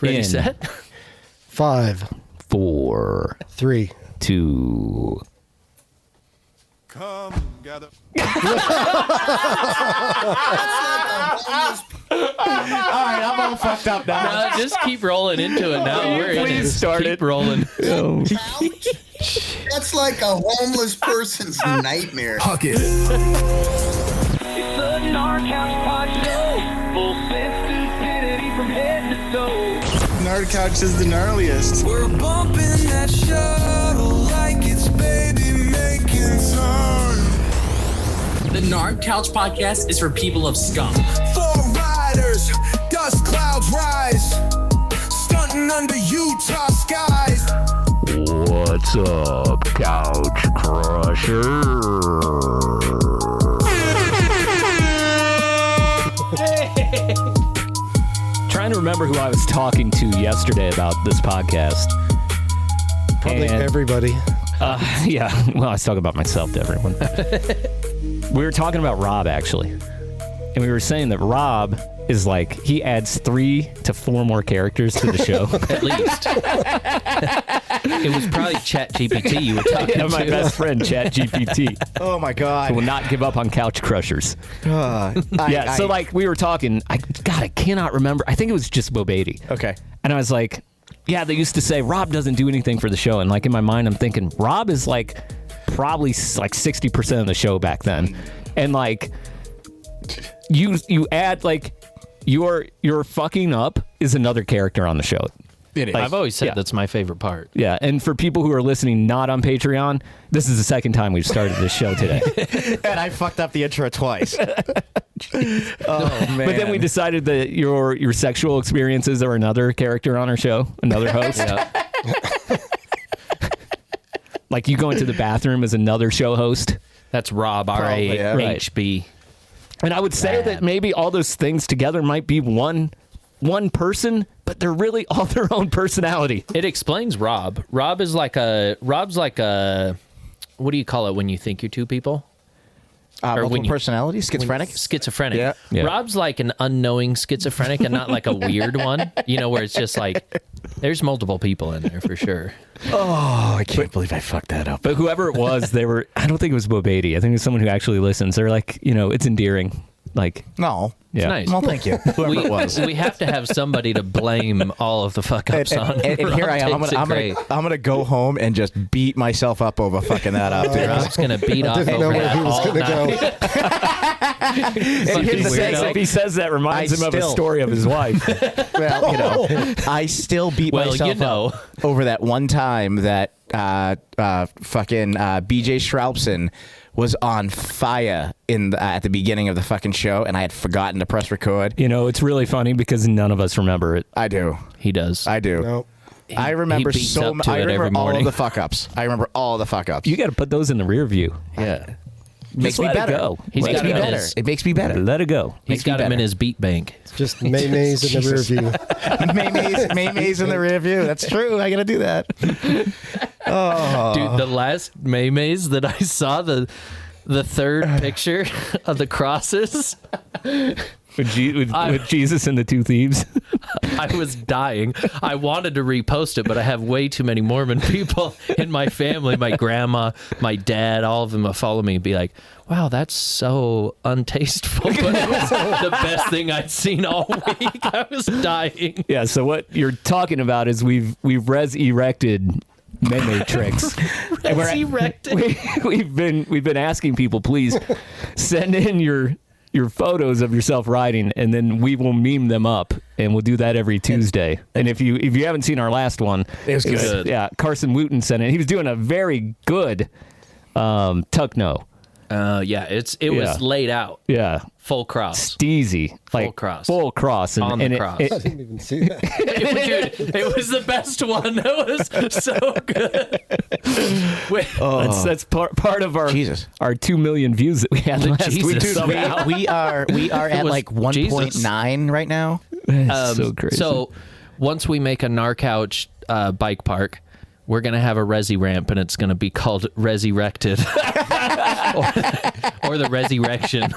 Ready, set? 5, 4, 3, 2. Come gather. All right, I'm all fucked up now. No, just keep rolling into it now. We're in it. Please start Keep it. rolling. Couch? That's like a homeless person's nightmare. Pocket. It's the Gnar Couch Podshow. Full sense stupidity from head to toe. Gnar Couch is the gnarliest. We're bumping that shuttle like it's baby making time. The Gnar Couch Podcast is for people of scum. 4 riders, dust clouds rise, stunting under Utah skies. What's up, Couch Crusher? Trying to remember who I was talking to yesterday about this podcast. probably everybody. Yeah, well, I was talking about myself to everyone. We were talking about Rob, actually. And we were saying that Rob is like, he adds 3 to 4 more characters to the show. At least. It was probably ChatGPT you were talking to. My best friend, ChatGPT. Oh my God. Who will not give up on Couch Crushers. So like we were talking, I cannot remember. I think it was just Bo Beatty. Okay. And I was like, yeah, they used to say Rob doesn't do anything for the show. And like in my mind, I'm thinking Rob is like probably like 60% of the show back then. And like you add like your fucking up is another character on the show. It is. Like, I've always said yeah. that's my favorite part. Yeah, and for people who are listening not on Patreon, this is the second time we've started this show today. And I fucked up the intro twice. Oh man. But then we decided that your sexual experiences are another character on our show, another host. Yeah. Like you going to the bathroom as another show host. That's Rob, R-A-H-B. And I would say that maybe all those things together might be one person, but they're really all their own personality. It explains Rob. Rob's like a, what do you call it when you think you're two people? Multiple personality? Schizophrenic? Schizophrenic. Yeah. Rob's like an unknowing schizophrenic and not like a weird one, you know, where it's just like, there's multiple people in there for sure. Oh, I can't believe I fucked that up. But whoever it was, I don't think it was Bo Beatty. I think it was someone who actually listens. They're like, it's endearing. Like, No. yeah. Nice. Well, thank you. Whoever it was. We have to have somebody to blame all of the fuck ups on. And here I am. I'm gonna go home and just beat myself up over fucking that up, dude. Rob's gonna beat off Didn't know over where that he was all going to night. go. And here's the thing, If he says that, reminds him of a story of his wife. Well, I still beat myself up over that one time that fucking BJ Schraubson was on fire at the beginning of the fucking show, and I had forgotten to press record. It's really funny because none of us remember it. I do. He does. I do. Nope. I remember he beats up to I it every remember all morning. of the fuck ups. I remember all the fuck ups. You got to put those in the rear view. Yeah. Makes me let it better. go. He's Makes got me it in better. his- It makes me better. Let it go. He's got him in his beat bank. Just mayonnaise in the rear view. Maymay's in the rear view. That's true. I got to do that. Dude, the last Maymays that I saw, the third picture of the crosses, With Jesus and the 2 thieves. I was dying. I wanted to repost it, but I have way too many Mormon people in my family. My grandma, my dad, all of them will follow me and be like, wow, that's so untasteful. But it was the best thing I'd seen all week. I was dying. Yeah, so what you're talking about is we've res-erected meme tricks. And we've been asking people, please send in your photos of yourself riding, and then we will meme them up, and we'll do that every Tuesday. And if you haven't seen our last one, it was good. Yeah, Carson Wooten sent it. He was doing a very good tuck no. Yeah, it was laid out. Yeah. Full cross. Steezy. Full cross. Full cross. On the cross. I didn't even see that. Dude, it was the best one. It was so good. That's part of our Jesus. our 2 million views that we had last week. Jesus. Somehow. We are at was like 1.9 right now. It's so crazy. So once we make a Gnar Couch bike park, we're going to have a Resi ramp, and it's going to be called Resurrected. or the Resurrection.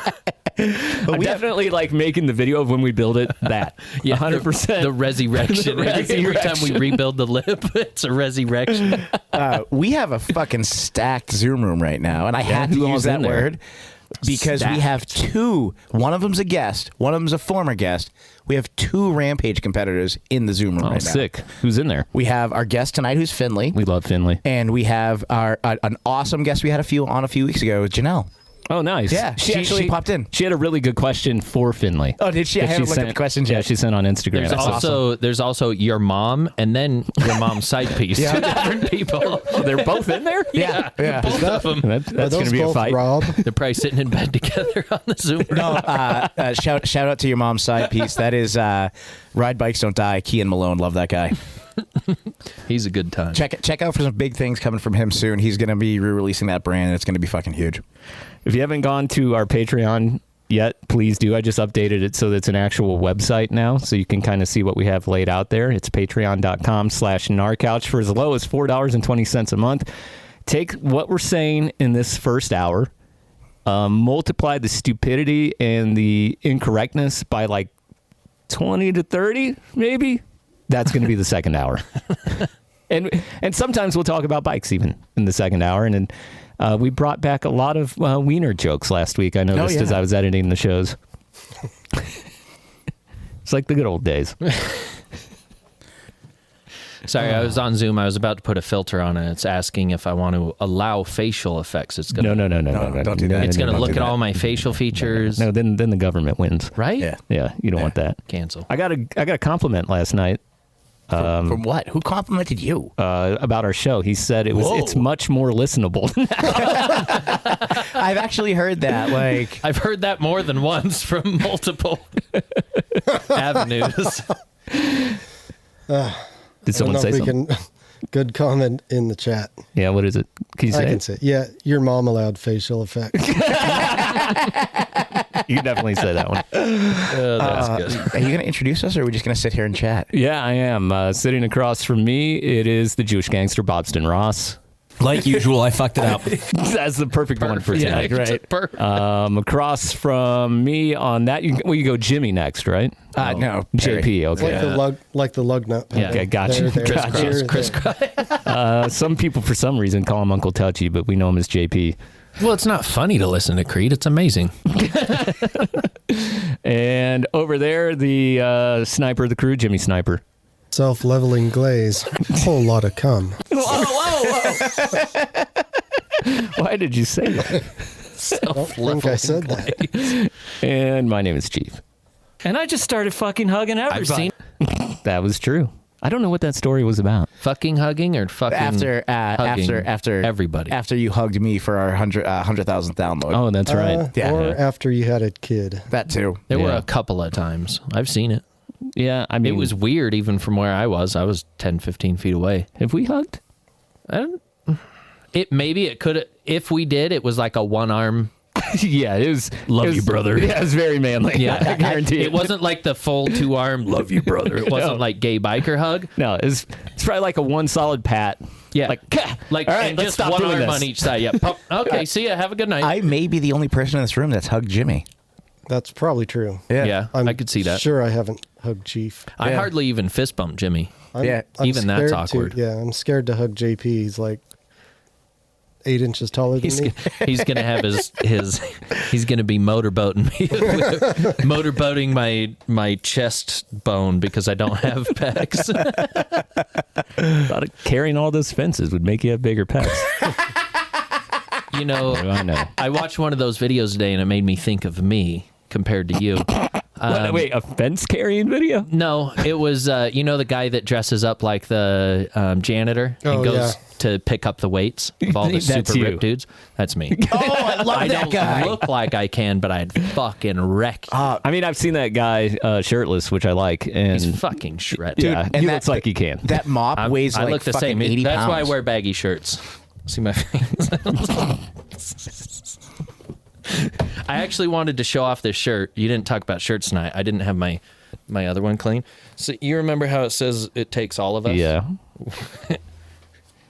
I'm definitely like making the video of when we build it that. Yeah, 100%. The Resurrection. Every time we rebuild the lip, it's a Resurrection. We have a fucking stacked Zoom room right now, and I had to use that word because we have two. One of them's a guest. One of them's a former guest. We have two Rampage competitors in the Zoom room right now. Sick. Who's in there? We have our guest tonight, who's Finley. We love Finley. And we have an awesome guest we had a few weeks ago, Janelle. Oh, nice. Yeah, she popped in. She had a really good question for Finley. Oh, did she? I haven't looked at the questions yet. Yeah, she sent on Instagram. There's also your mom and then your mom's side piece. Two different people. Oh, they're both in there? Yeah. Both of them. That's going to be a fight. Rob? They're probably sitting in bed together on the Zoom. No, shout out to your mom's side piece. That is Ride Bikes Don't Die. Kean Malone, love that guy. He's a good time. Check out for some big things coming from him soon. He's going to be re-releasing that brand, and it's going to be fucking huge. If you haven't gone to our Patreon yet, please do. I just updated it so that it's an actual website now, so you can kind of see what we have laid out there. It's patreon.com/Gnar Couch for as low as $4.20 a month. Take what we're saying in this first hour, multiply the stupidity and the incorrectness by like 20 to 30, maybe. That's going to be the second hour. And sometimes we'll talk about bikes even in the second hour. And we brought back a lot of wiener jokes last week, I noticed, as I was editing the shows. It's like the good old days. Sorry, I was on Zoom. I was about to put a filter on it. It's asking if I want to allow facial effects. It's gonna No, don't do that. It's going to look at all my facial features. No, then the government wins. Right? Yeah, you don't want that. Cancel. I got a compliment last night. From what? Who complimented you? About our show. He said it's much more listenable. I've actually heard that. Like, I've heard that more than once from multiple avenues. Did someone say something? Good comment in the chat. Yeah, what is it? Can you say I can it? say it. Yeah, your mom allowed facial effects. You can definitely say that one. That's good. Are you going to introduce us, or are we just going to sit here and chat? Yeah, I am. Sitting across from me, it is the Jewish gangster, Bobston Ross. Like usual, I fucked it up. That's the perfect one for tonight, right? Across from me on that, you go Jimmy next, right? No, JP. Okay. Like the lug nut. Yeah. Okay, gotcha. Chris. Some people, for some reason, call him Uncle Touchy, but we know him as JP. Well, it's not funny to listen to Creed. It's amazing. And over there, the sniper of the crew, Jimmy Sniper. Self-leveling glaze. Whole lot of cum. Whoa. Why did you say that? I don't think I said that. And my name is Chief. And I just started fucking hugging everybody. That was true. I don't know what that story was about. Fucking hugging or fucking after everybody. After you hugged me for our 100,000th download. Oh, that's right. Or after you had a kid. That too. There were a couple of times. I've seen it. Yeah, I mean, it was weird even from where I was. I was 10, 15 feet away. Have we hugged? It could. If we did, it was like a one arm. Yeah, it was. Love you, brother. Yeah, it was very manly. Yeah, I guarantee it wasn't like the full 2 arm. Love you, brother. It wasn't like gay biker hug. No, it's probably like a one solid pat. Yeah, like all right, and just one arm this. on each side. Yeah. Okay. See ya. Have a good night. I may be the only person in this room that's hugged Jimmy. That's probably true. Yeah, I could see that. Sure, I haven't hugged Chief. I hardly even fist bump Jimmy. I'm even that's awkward. I'm scared to hug JP. He's like 8 inches taller than me. He's gonna have his. He's gonna be motorboating me, motorboating my chest bone because I don't have pecs. Thought carrying all those fences would make you have bigger pecs. You know, I know. I watched one of those videos today, and it made me think of me compared to you. Wait, a fence carrying video? No, it was the guy that dresses up like the janitor and goes to pick up the weights of all the super ripped dudes. That's me. Oh, I love that guy. I don't look like I can, but I'd fucking wreck. I mean, I've seen that guy shirtless, which I like, and he's fucking shredded. Dude, he looks like he can. That mop weighs I like look the fucking same. 80 That's pounds. why I wear baggy shirts. See my face. I actually wanted to show off this shirt. You didn't talk about shirts tonight. I didn't have my other one clean. So you remember how it says it takes all of us? Yeah.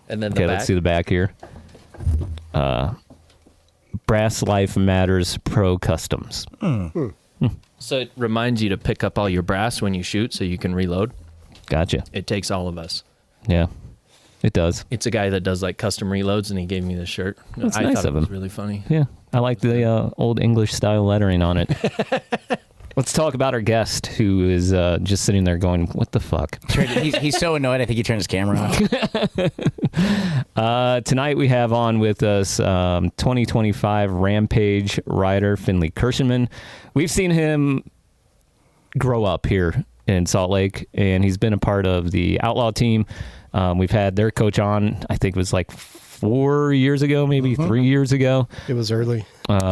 And then the Okay, back? let's see the back here. Brass Life Matters Pro Customs. So it reminds you to pick up all your brass when you shoot so you can reload. Gotcha. It takes all of us. Yeah, it does. It's a guy that does like custom reloads, and he gave me this shirt. That's I nice thought of it was him. really funny. Yeah, I like the old English style lettering on it. Let's talk about our guest, who is just sitting there going, "What the fuck?" He's so annoyed. I think he turned his camera off. Tonight we have on with us 2025 Rampage rider Finley Kirschenmann. We've seen him grow up here in Salt Lake, and he's been a part of the Outlaw team. We've had their coach on, I think it was like 4 years ago, maybe 3 years ago. It was early.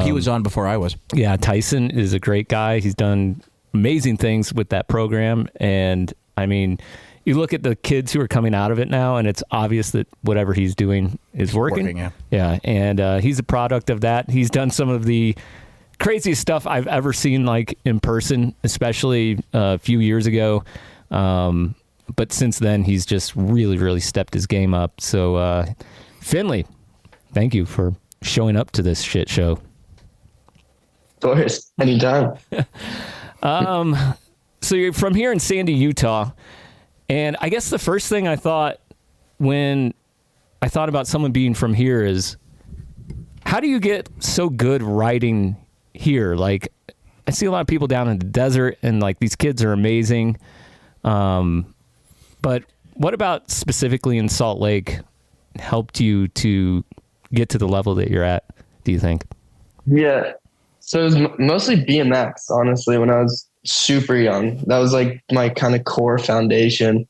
He was on before I was. Yeah, Tyson is a great guy. He's done amazing things with that program. And I mean, you look at the kids who are coming out of it now, and it's obvious that whatever he's doing is working. Yeah. And he's a product of that. He's done some of the craziest stuff I've ever seen, like in person, especially a few years ago. But since then, he's just really, really stepped his game up. So, Finley, thank you for showing up to this shit show. Of course, anytime. So you're from here in Sandy, Utah. And I guess the first thing I thought when I thought about someone being from here is, how do you get so good riding here? Like, I see a lot of people down in the desert, and like these kids are amazing. But what about specifically in Salt Lake helped you to get to the level that you're at, do you think? Yeah. So it was mostly BMX, honestly, when I was super young. That was like my kind of core foundation.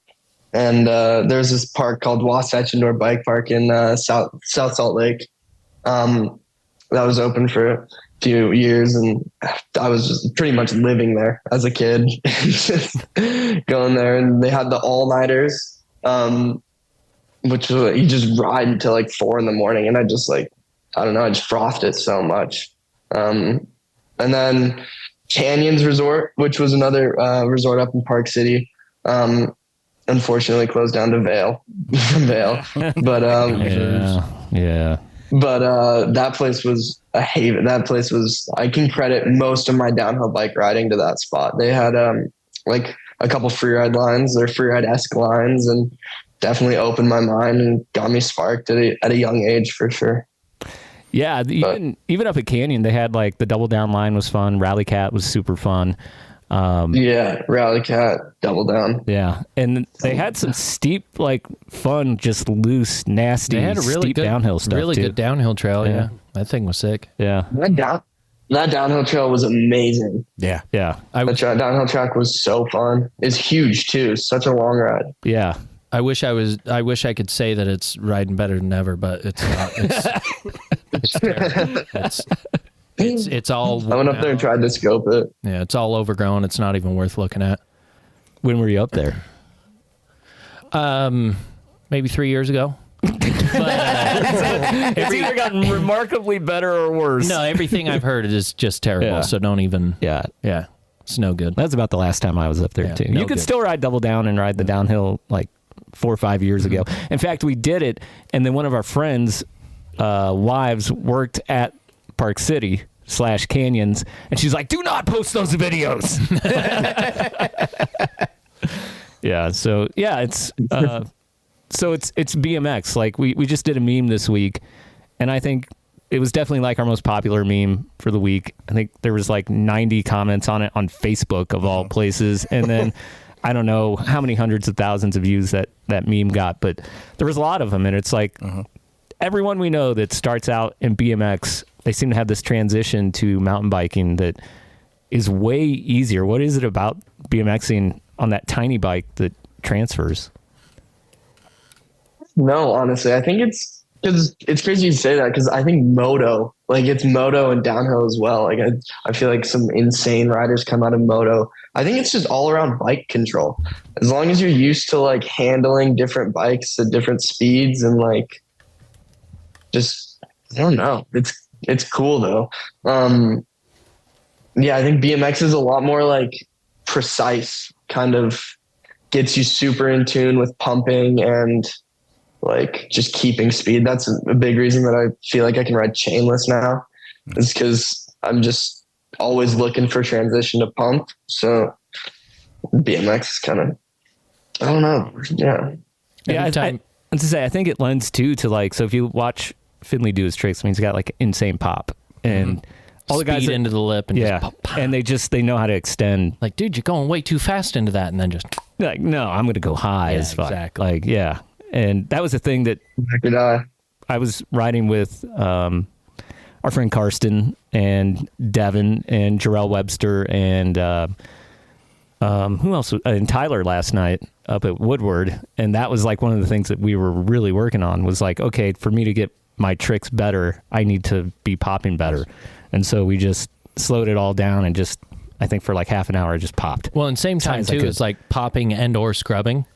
And there's this park called Wasatch Indoor Bike Park in South Salt Lake. That was open for a few years, and I was just pretty much living there as a kid, just going there. And they had the all-nighters, which was, you just ride until like 4 a.m. And I just I just frothed it so much. And then Canyons Resort, which was another resort up in Park City, unfortunately closed down to Vail. But yeah. But that place was a haven. That place was, I can credit most of my downhill bike riding to that spot. They had like a couple freeride lines, or freeride-esque lines, and definitely opened my mind and got me sparked at a young age for sure. Yeah, even up at Canyon, they had like the double down line was fun. Rally Cat was super fun. Yeah, Rally Cat, double down. Yeah, and they had some steep, like fun, just loose, nasty, they had a really steep good downhill stuff. Really too. good downhill trail. Yeah, that thing was sick. Yeah, that downhill trail was amazing. Yeah. The downhill track was so fun. It's huge too. Such a long ride. Yeah. I wish I could say that it's riding better than ever, but it's not. It's all. I went up there and tried to scope it. Yeah, it's all overgrown. It's not even worth looking at. When were you up there? Maybe 3 years ago. But, it's either gotten remarkably better or worse. No, everything I've heard is just terrible. Yeah. So don't even. Yeah. It's no good. That's about the last time I was up there too. No you could good. still ride double down and ride the downhill like 4 or 5 years ago. In fact, we did it, and then one of our friends' wives worked at Park City / Canyons, and she's like, "Do not post those videos." Yeah. So yeah, it's BMX. Like we just did a meme this week, and I think it was definitely like our most popular meme for the week. I think there was like 90 comments on it on Facebook of all places, and then I don't know how many hundreds of thousands of views that meme got, but there was a lot of them, and it's like everyone we know that starts out in BMX, they seem to have this transition to mountain biking that is way easier. What is it about BMXing on that tiny bike that transfers? No, honestly, I think it's because it's crazy you say that, because I think Moto, like it's Moto and downhill as well. Like I feel like some insane riders come out of Moto. I think it's just all around bike control. As long as you're used to like handling different bikes at different speeds and like just, I don't know. It's cool though. Yeah, I think BMX is a lot more like precise, kind of gets you super in tune with pumping and like just keeping speed. That's a big reason that I feel like I can ride chainless now, is because I'm just always looking for transition to pump. So BMX is kind of, I don't know. Yeah. I think it lends too to like, so if you watch Finley do his tricks, I mean, he's got like insane pop and all the guys Speed into the lip and yeah, just pop. and they know how to extend. Like, dude, you're going way too fast into that, and then just like, no, I'm going to go high as fuck. Exactly. Like, yeah. And that was the thing that I was riding with our friend Karsten and Devin and Jarrell Webster and who else? And Tyler last night up at Woodward. And that was like one of the things that we were really working on was like, okay, for me to get my tricks better, I need to be popping better. And so we just slowed it all down and just, I think for like half an hour, it just popped. Well, and same time too, it's like popping and or scrubbing.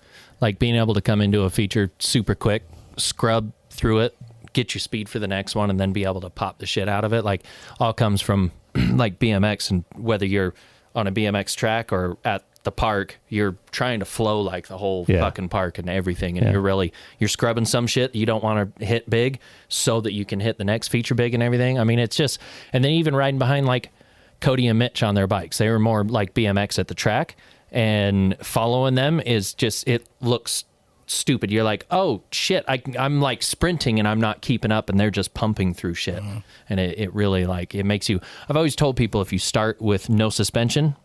Like being able to come into a feature super quick, scrub through it, get your speed for the next one, and then be able to pop the shit out of it. Like all comes from like BMX, and whether you're on a BMX track or at the park, you're trying to flow like the whole fucking park and everything. And you're scrubbing some shit you don't want to hit big so that you can hit the next feature big and everything. I mean, it's just, and then even riding behind like Cody and Mitch on their bikes, they were more like BMX at the track. And following them is just, it looks stupid. You're like, oh shit, I'm like sprinting and I'm not keeping up, and they're just pumping through shit. And it really like, it makes you, I've always told people if you start with no suspension,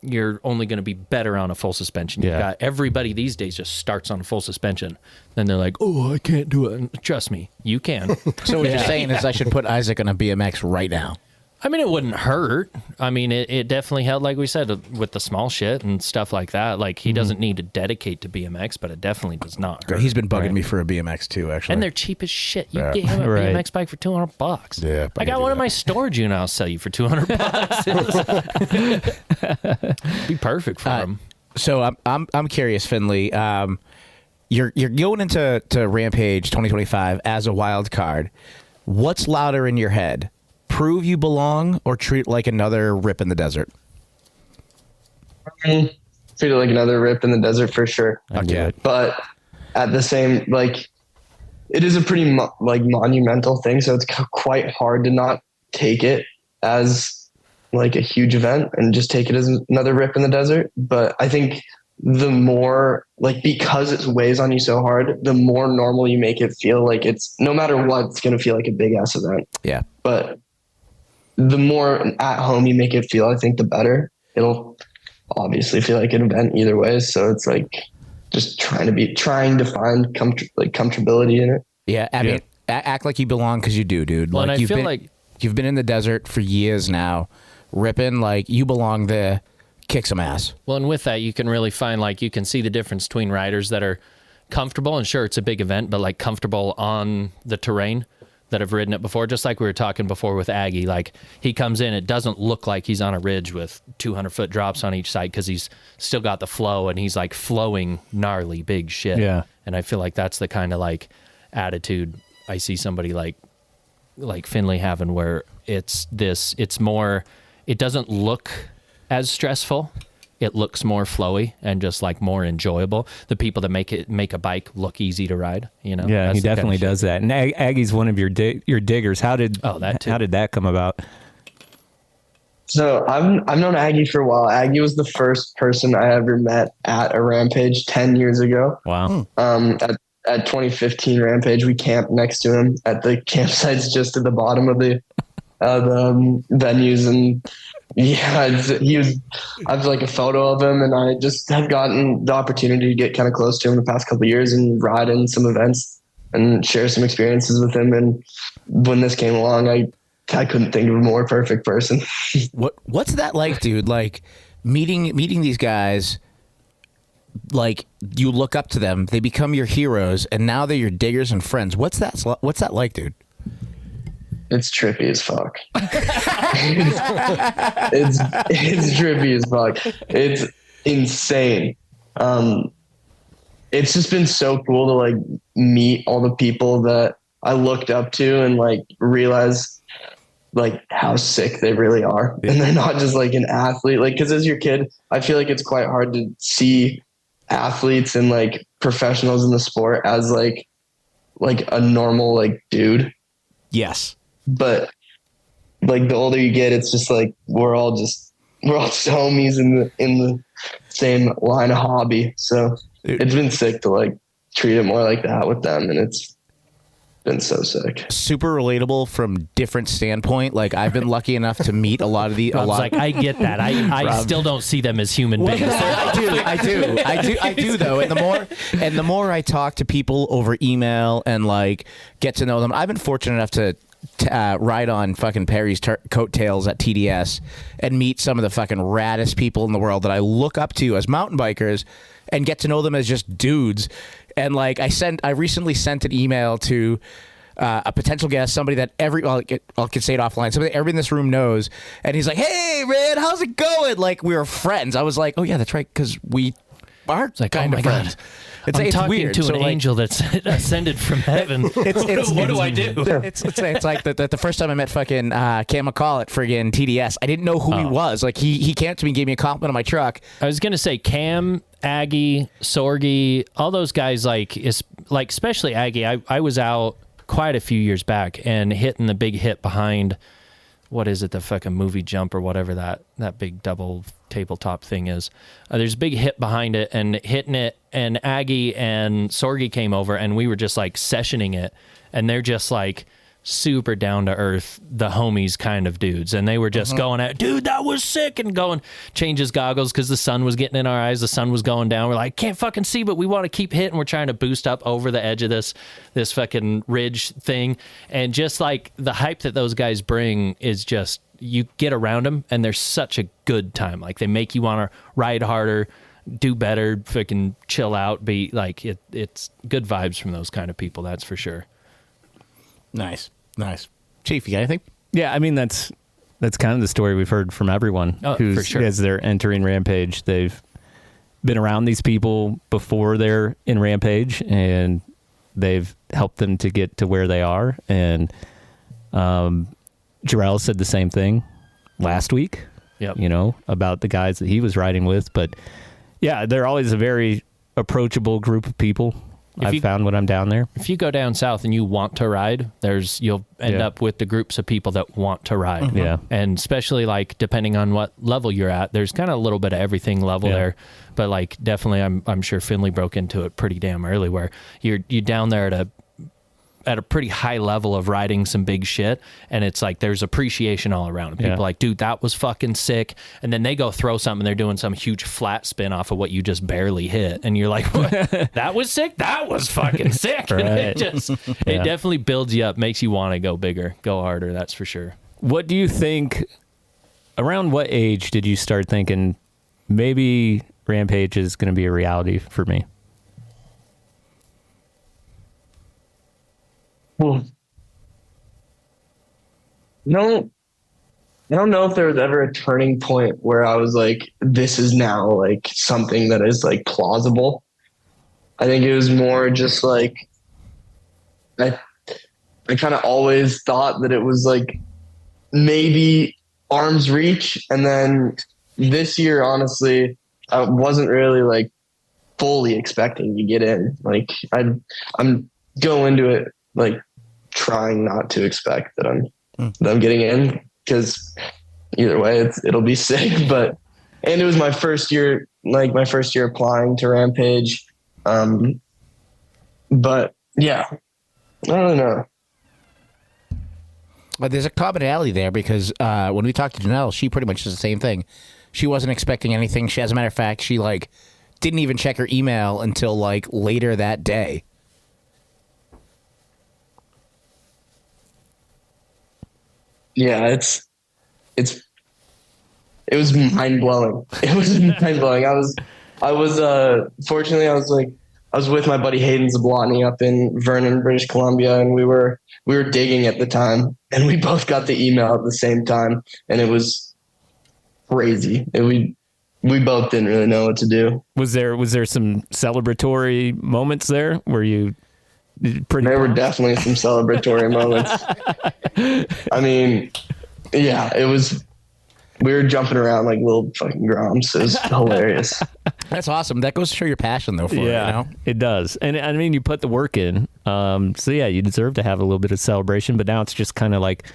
you're only going to be better on a full suspension. You've got everybody these days just starts on a full suspension. Then they're like, oh, I can't do it. And trust me, you can. So what you're saying is I should put Isaac on a BMX right now. I mean, it wouldn't hurt. I mean, it definitely helped, like we said, with the small shit and stuff like that. Like, he doesn't need to dedicate to BMX, but it definitely does not hurt. He's been bugging me for a BMX too, actually. And they're cheap as shit. You get him a BMX bike for $200. Yeah, I got one in my storage unit I'll sell you for $200. Be perfect for him. So I'm curious, Finley. You're going into Rampage 2025 as a wild card. What's louder in your head? Prove you belong or treat like another rip in the desert? Treat it like another rip in the desert for sure. Okay. But at the same, like, it is a pretty monumental thing. So it's quite hard to not take it as like a huge event and just take it as another rip in the desert. But I think the more, like, because it weighs on you so hard, the more normal you make it feel, like it's, no matter what, it's going to feel like a big ass event. Yeah. But the more at home you make it feel, I think the better. It'll obviously feel like an event either way. So it's like just trying to find comfortability in it. Yeah. I mean, act like you belong, because you do, dude. Well, like, and I feel like you've been in the desert for years now, ripping, like you belong there. Kick some ass. Well, and with that, you can really find, like, you can see the difference between riders that are comfortable, and sure, it's a big event, but like comfortable on the terrain, that have ridden it before. Just like we were talking before with Aggie, like he comes in, it doesn't look like he's on a ridge with 200-foot drops on each side, because he's still got the flow and he's like flowing gnarly big shit. Yeah. And I feel like that's the kind of like attitude I see somebody like Finley having, where it's more, it doesn't look as stressful. It looks more flowy and just like more enjoyable. The people that make a bike look easy to ride, you know. Yeah, he definitely does that. And Aggie's one of your diggers. How did that come about? So I've known Aggie for a while. Aggie was the first person I ever met at a Rampage 10 years ago. Wow. At 2015 Rampage, we camped next to him at the campsites just at the bottom of the venues, and yeah, I have like a photo of him, and I just have gotten the opportunity to get kind of close to him the past couple of years and ride in some events and share some experiences with him. And when this came along, I couldn't think of a more perfect person. What's that like, dude? Like meeting these guys, like you look up to them, they become your heroes, and now they're your diggers and friends. What's that like, dude? It's trippy as fuck. it's trippy as fuck. It's insane. It's just been so cool to like meet all the people that I looked up to and like realize like how sick they really are. And they're not just like an athlete. Like, cause as your kid, I feel like it's quite hard to see athletes and like professionals in the sport as like like a normal like dude. Yes. But like the older you get, it's just like we're all just homies in the same line of hobby. So it's been sick to like treat it more like that with them, and it's been so sick. Super relatable from different standpoint. Like I've been lucky enough to meet a lot of the. I get that. I still don't see them as human beings. I do though. And the more I talk to people over email and like get to know them, I've been fortunate enough to ride on fucking Perry's coattails at TDS and meet some of the fucking raddest people in the world that I look up to as mountain bikers and get to know them as just dudes. And like I recently sent an email to a potential guest, somebody that I can say it offline, somebody that everybody in this room knows, and he's like, "Hey, man, how's it going?" Like we were friends. I was like, "Oh yeah, that's right," because we are like, kind of friends. I'm talking weird. to an angel that's ascended from heaven. What do I do? It's like the first time I met fucking Cam McCall at friggin' TDS. I didn't know who he was. Like he came up to me and gave me a compliment on my truck. I was gonna say Cam, Aggie, Sorgi, all those guys. Like especially Aggie. I was out quite a few years back and hitting the big hit behind. What is it? The fucking movie jump or whatever that big double tabletop thing is. There's a big hit behind it and hitting it, and Aggie and Sorgi came over and we were just like sessioning it, and they're just like super down to earth, the homies kind of dudes, and they were just going at, dude, that was sick, and going change his goggles because the sun was getting in our eyes, the sun was going down, we're like, can't fucking see, but we want to keep hitting, we're trying to boost up over the edge of this fucking ridge thing, and just like the hype that those guys bring is just, you get around them and they're such a good time, like they make you want to ride harder, do better, fucking chill out, be like it's good vibes from those kind of people, that's for sure. Nice. Chief, you got anything? Yeah, I mean that's kind of the story we've heard from everyone who's, for sure, as they're entering Rampage. They've been around these people before they're in Rampage, and they've helped them to get to where they are. And Jarrell said the same thing last week. Yep. You know, about the guys that he was riding with. But yeah, they're always a very approachable group of people. I've found when I'm down there. If you go down south and you want to ride, you'll end up with the groups of people that want to ride. Yeah. And especially like depending on what level you're at, there's kind of a little bit of everything level there. But like definitely I'm sure Finley broke into it pretty damn early where you're down there at a pretty high level of riding some big shit, and it's like there's appreciation all around. And people are like, dude, that was fucking sick. And then they go throw something, they're doing some huge flat spin off of what you just barely hit, and you're like, what? That was sick? That was fucking sick. Right. And it definitely builds you up, makes you want to go bigger, go harder, that's for sure. What do you think, around what age did you start thinking maybe Rampage is going to be a reality for me? Well, no, I don't know if there was ever a turning point where I was like, this is now like something that is like plausible. I think it was more just like, I kind of always thought that it was like maybe arm's reach. And then this year, honestly, I wasn't really like fully expecting to get in. Like I'm going into it like trying not to expect that I'm getting in, because either way it'll be sick. And it was my first year applying to Rampage. But yeah, I don't know. But there's a commonality there because when we talked to Janelle, she pretty much does the same thing. She wasn't expecting anything. As a matter of fact, she like didn't even check her email until like later that day. Yeah, it was mind blowing. It was mind blowing. I was fortunately I was with my buddy Hayden Zablotny up in Vernon, British Columbia, and we were digging at the time, and we both got the email at the same time, and it was crazy. We both didn't really know what to do. Was there some celebratory moments there? Were you pretty? There were definitely some celebratory moments. I mean, yeah, it was we were jumping around like little fucking groms. It was hilarious. That's awesome. That goes to show your passion, though, for it, you know? It does. And I mean, you put the work in. So, yeah, you deserve to have a little bit of celebration. But now it's just kind of like,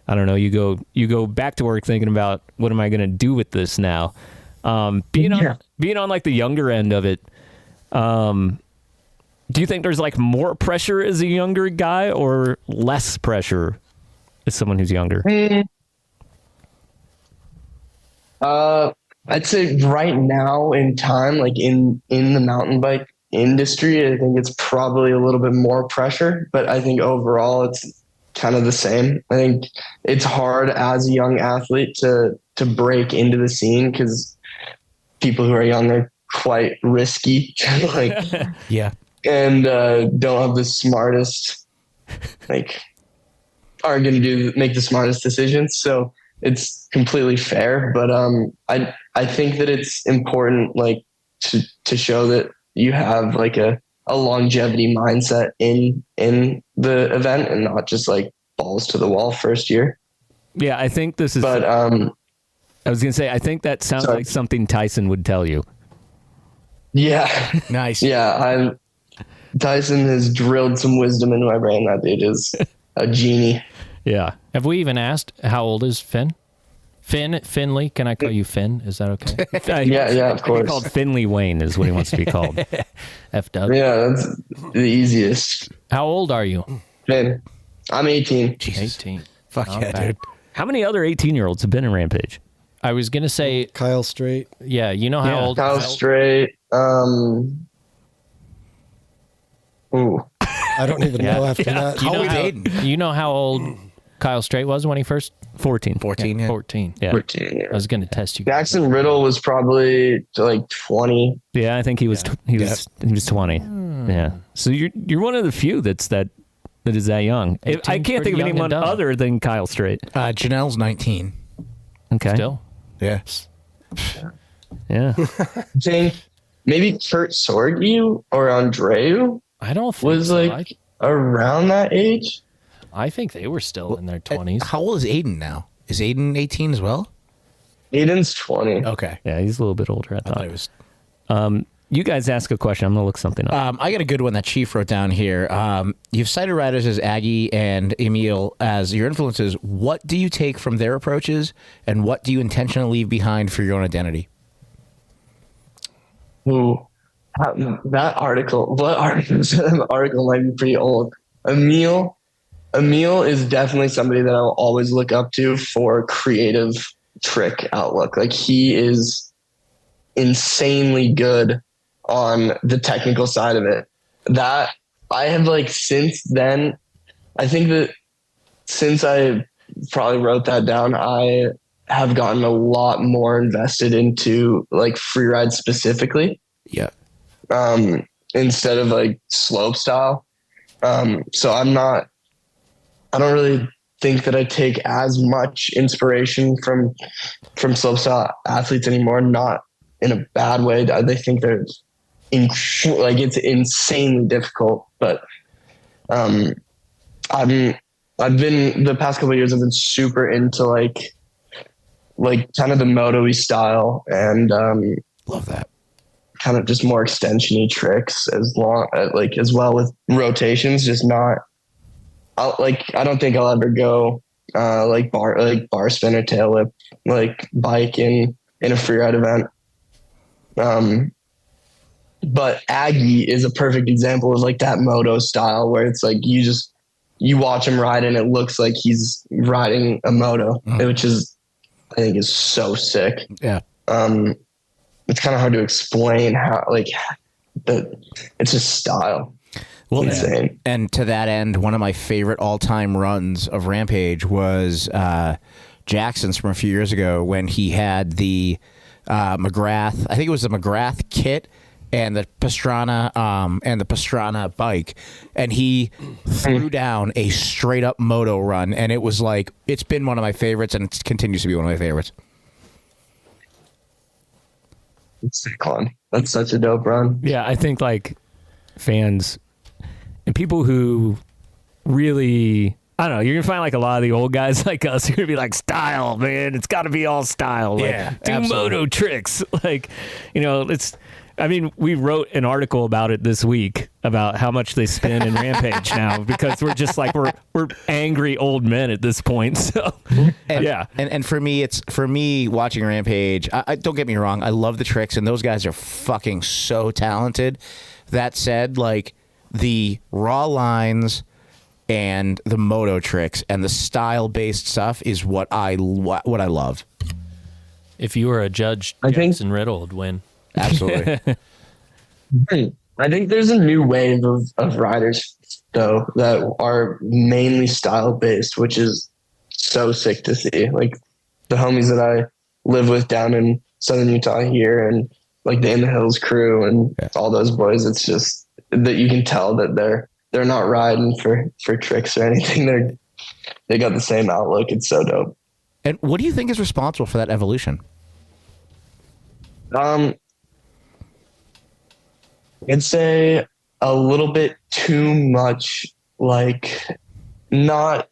I don't know, you go back to work thinking about, what am I going to do with this now? Being on like the younger end of it, do you think there's like more pressure as a younger guy or less pressure as someone who's younger? I'd say right now in time, like in the mountain bike industry, I think it's probably a little bit more pressure, but I think overall it's kind of the same. I think it's hard as a young athlete to break into the scene because people who are young are quite risky, like yeah, and don't have the smartest, like aren't going to make the smartest decisions. So it's completely fair, but I think that it's important, like to show that you have like a longevity mindset in the event and not just like balls to the wall first year. Yeah, I think this is. But I was gonna say, I think that sounds like something Tyson would tell you. Yeah, nice. Yeah, Tyson has drilled some wisdom into my brain. That dude is a genie. Yeah. Have we even asked how old is Finn? Finley? Can I call you Finn? Is that okay? Yeah, of course. He's called Finley Wayne is what he wants to be called. FW. Yeah, that's the easiest. How old are you? Finn. I'm 18. Jesus. 18. Fuck yeah, dude. How many other 18-year-olds have been in Rampage? I was going to say... Kyle Straight. Yeah, you know how old... Kyle Straight. Ooh. I don't even know after that. How old is Aiden? You know how old Kyle Straight was when he first... 14. 14, yeah. yeah. 14. Yeah. 14, yeah. I was going to test you. Jackson Riddle was probably like 20. Yeah, I think he was he was 20. Yeah. So you're one of the few that is that young. I can't think of anyone other than Kyle Straight. Janelle's 19. Okay. Still? Yeah. Yeah. Think maybe Kurt Sorgi or Andreu I don't think was so. like around that age. I think they were still in their 20s. How old is Aiden now? Is Aiden 18 as well? Aiden's 20. Okay. Yeah, he's a little bit older, I thought. I thought it was... You guys ask a question. I'm going to look something up. I got a good one that Chief wrote down here. You've cited riders as Aggie and Emil as your influences. What do you take from their approaches, and what do you intentionally leave behind for your own identity? Ooh, that article. What article? The article might be pretty old. Emil is definitely somebody that I'll always look up to for creative trick outlook. Like he is insanely good on the technical side of it. That I have like since then, I think that since I probably wrote that down, I have gotten a lot more invested into like freeride specifically. Yeah. Instead of like slope style. So I don't really think that I take as much inspiration from slopestyle athletes anymore. Not in a bad way. I think they're it's insanely difficult. But I've been the past couple of years. I've been super into like kind of the Moto-y style and love that kind of just more extension-y tricks as well with rotations. Just not. I don't think I'll ever go bar spin or tail whip like bike in a freeride event. But Aggie is a perfect example of like that Moto style where it's like you watch him ride and it looks like he's riding a Moto, which is I think is so sick. Yeah. It's kind of hard to explain how it's just style. Well, insane. And to that end, one of my favorite all-time runs of Rampage was Jackson's from a few years ago when he had the McGrath. I think it was the McGrath kit and the Pastrana bike, and he threw down a straight-up Moto run, and it was like it's been one of my favorites, and it continues to be one of my favorites. It's sick one. That's such a dope run. Yeah, I think like fans and people who really I don't know. You're gonna find like a lot of the old guys like us who are gonna be like, style, man. It's got to be all style. Like, Yeah, do absolutely. moto tricks. Like, you know, I mean, we wrote an article about it this week about how much they spin in Rampage now because we're just like we're angry old men at this point. So And, yeah, and for me watching Rampage. I don't get me wrong. I love the tricks, and those guys are fucking so talented. That said, like the raw lines and the moto tricks and the style-based stuff is what I love. If you were a judge, Jackson Riddle would win. Absolutely. I think there's a new wave of riders though that are mainly style based, which is so sick to see. Like the homies that I live with down in Southern Utah here, and like the In the Hills crew and all those boys. It's just that you can tell that they're not riding for tricks or anything. They got the same outlook. It's so dope. And what do you think is responsible for that evolution? I'd say a little bit too much, like I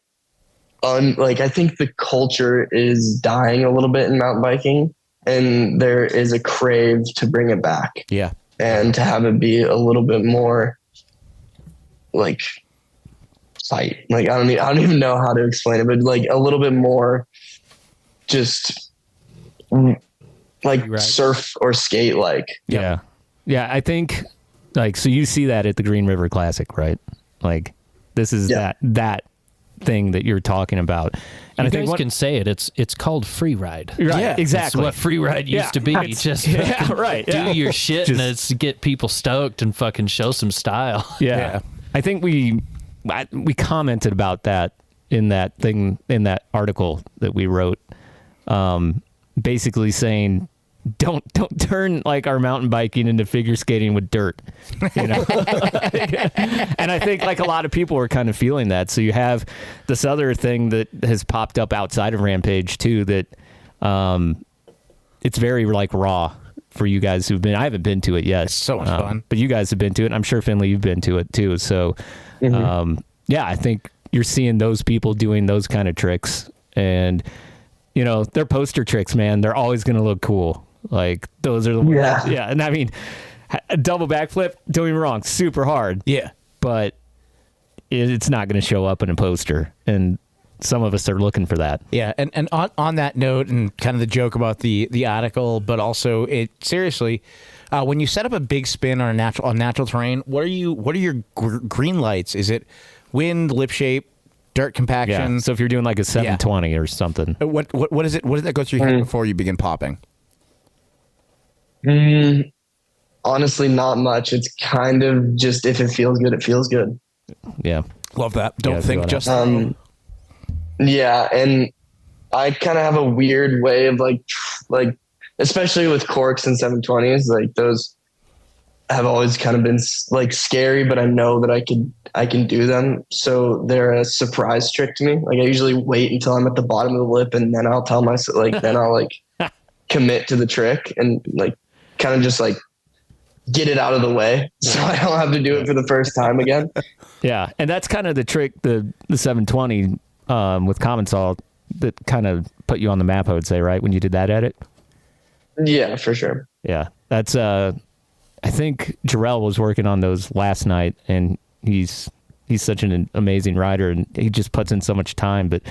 think the culture is dying a little bit in mountain biking, and there is a crave to bring it back. Yeah. And to have it be a little bit more like fight. Like I don't even know how to explain it, but like a little bit more just like surf or skate like. yeah. I think like so you see that at the Green River Classic, right? Like this is that thing that you're talking about. And You I think guys can say it. It's called Freeride. Right, Yeah, exactly. It's what Freeride used to be. Just right. do your shit Just- and it's get people stoked and fucking show some style. Yeah. I think we commented about that in that article that we wrote, basically saying don't turn like our mountain biking into figure skating with dirt, you know. And I think like a lot of people are kind of feeling that. So you have this other thing that has popped up outside of Rampage too, that it's very like raw for you guys who've been. I haven't been to it yet. It's so much fun. But you guys have been to it. And I'm sure Finley, you've been to it too. So yeah, I think you're seeing those people doing those kind of tricks, and you know, they're poster tricks, man. They're always going to look cool. Like those are the ones. Yeah. And I mean, a double backflip, don't get me wrong, super hard. Yeah. But it's not going to show up in a poster. And some of us are looking for that. Yeah. And on that note, and kind of the joke about the article, but also it seriously, when you set up a big spin on natural terrain, what are your green lights? Is it wind, lip shape, dirt compaction? Yeah. So if you're doing like a 720 or something. What is it? What does that go through your head before you begin popping? Honestly, not much. It's kind of just if it feels good, it feels good. Yeah. Love that. Don't think just yeah, and I kind of have a weird way of like especially with corks and 720s, like those have always kind of been like scary, but I know that I can do them. So they're a surprise trick to me. Like I usually wait until I'm at the bottom of the lip, and then I'll tell myself then I'll commit to the trick and like kind of just like get it out of the way so I don't have to do it for the first time again. Yeah. And that's kind of the trick, the 720 with Common Salt that kind of put you on the map, I would say, right? When you did that at it. Yeah, for sure. Yeah. That's I think Jarrell was working on those last night, and he's such an amazing rider, and he just puts in so much time. But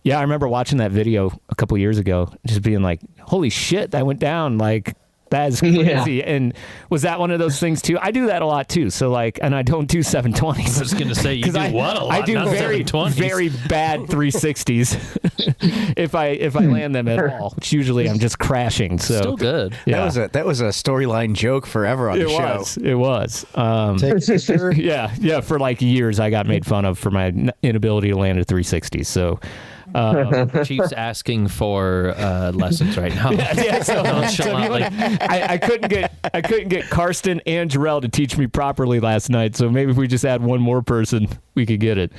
yeah, I remember watching that video a couple years ago, just being like, holy shit, that went down. Like, that is crazy. Yeah. And was that one of those things too? I do that a lot too. So like, and I don't do 720s. I was going to say, you do what a lot? I do very bad 360s if I land them at all, which usually I'm just crashing. So still good. Yeah. That was a storyline joke forever on the show. It was. Yeah. For like years, I got made fun of for my inability to land a 360. So. Chief's asking for lessons right now. I couldn't get Karsten and Jarrell to teach me properly last night, so maybe if we just add one more person, we could get it.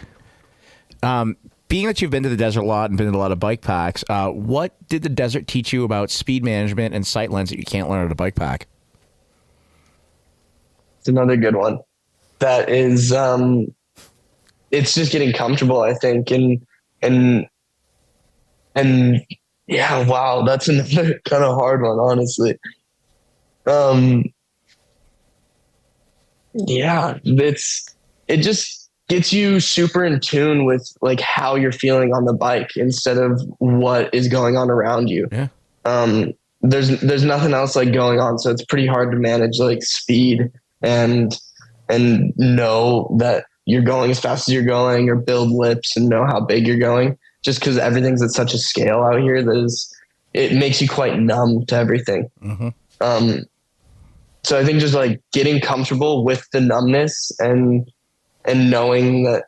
Being that you've been to the desert a lot and been to a lot of bike packs, what did the desert teach you about speed management and sight lens that you can't learn at a bike pack? It's another good one. That is it's just getting comfortable, I think. And yeah, wow, that's another kind of hard one, honestly. Yeah, it just gets you super in tune with like how you're feeling on the bike instead of what is going on around you. Yeah. There's nothing else like going on, so it's pretty hard to manage like speed and know that you're going as fast as you're going, or build lips and know how big you're going, just because everything's at such a scale out here it makes you quite numb to everything. Mm-hmm. So I think just like getting comfortable with the numbness and knowing that,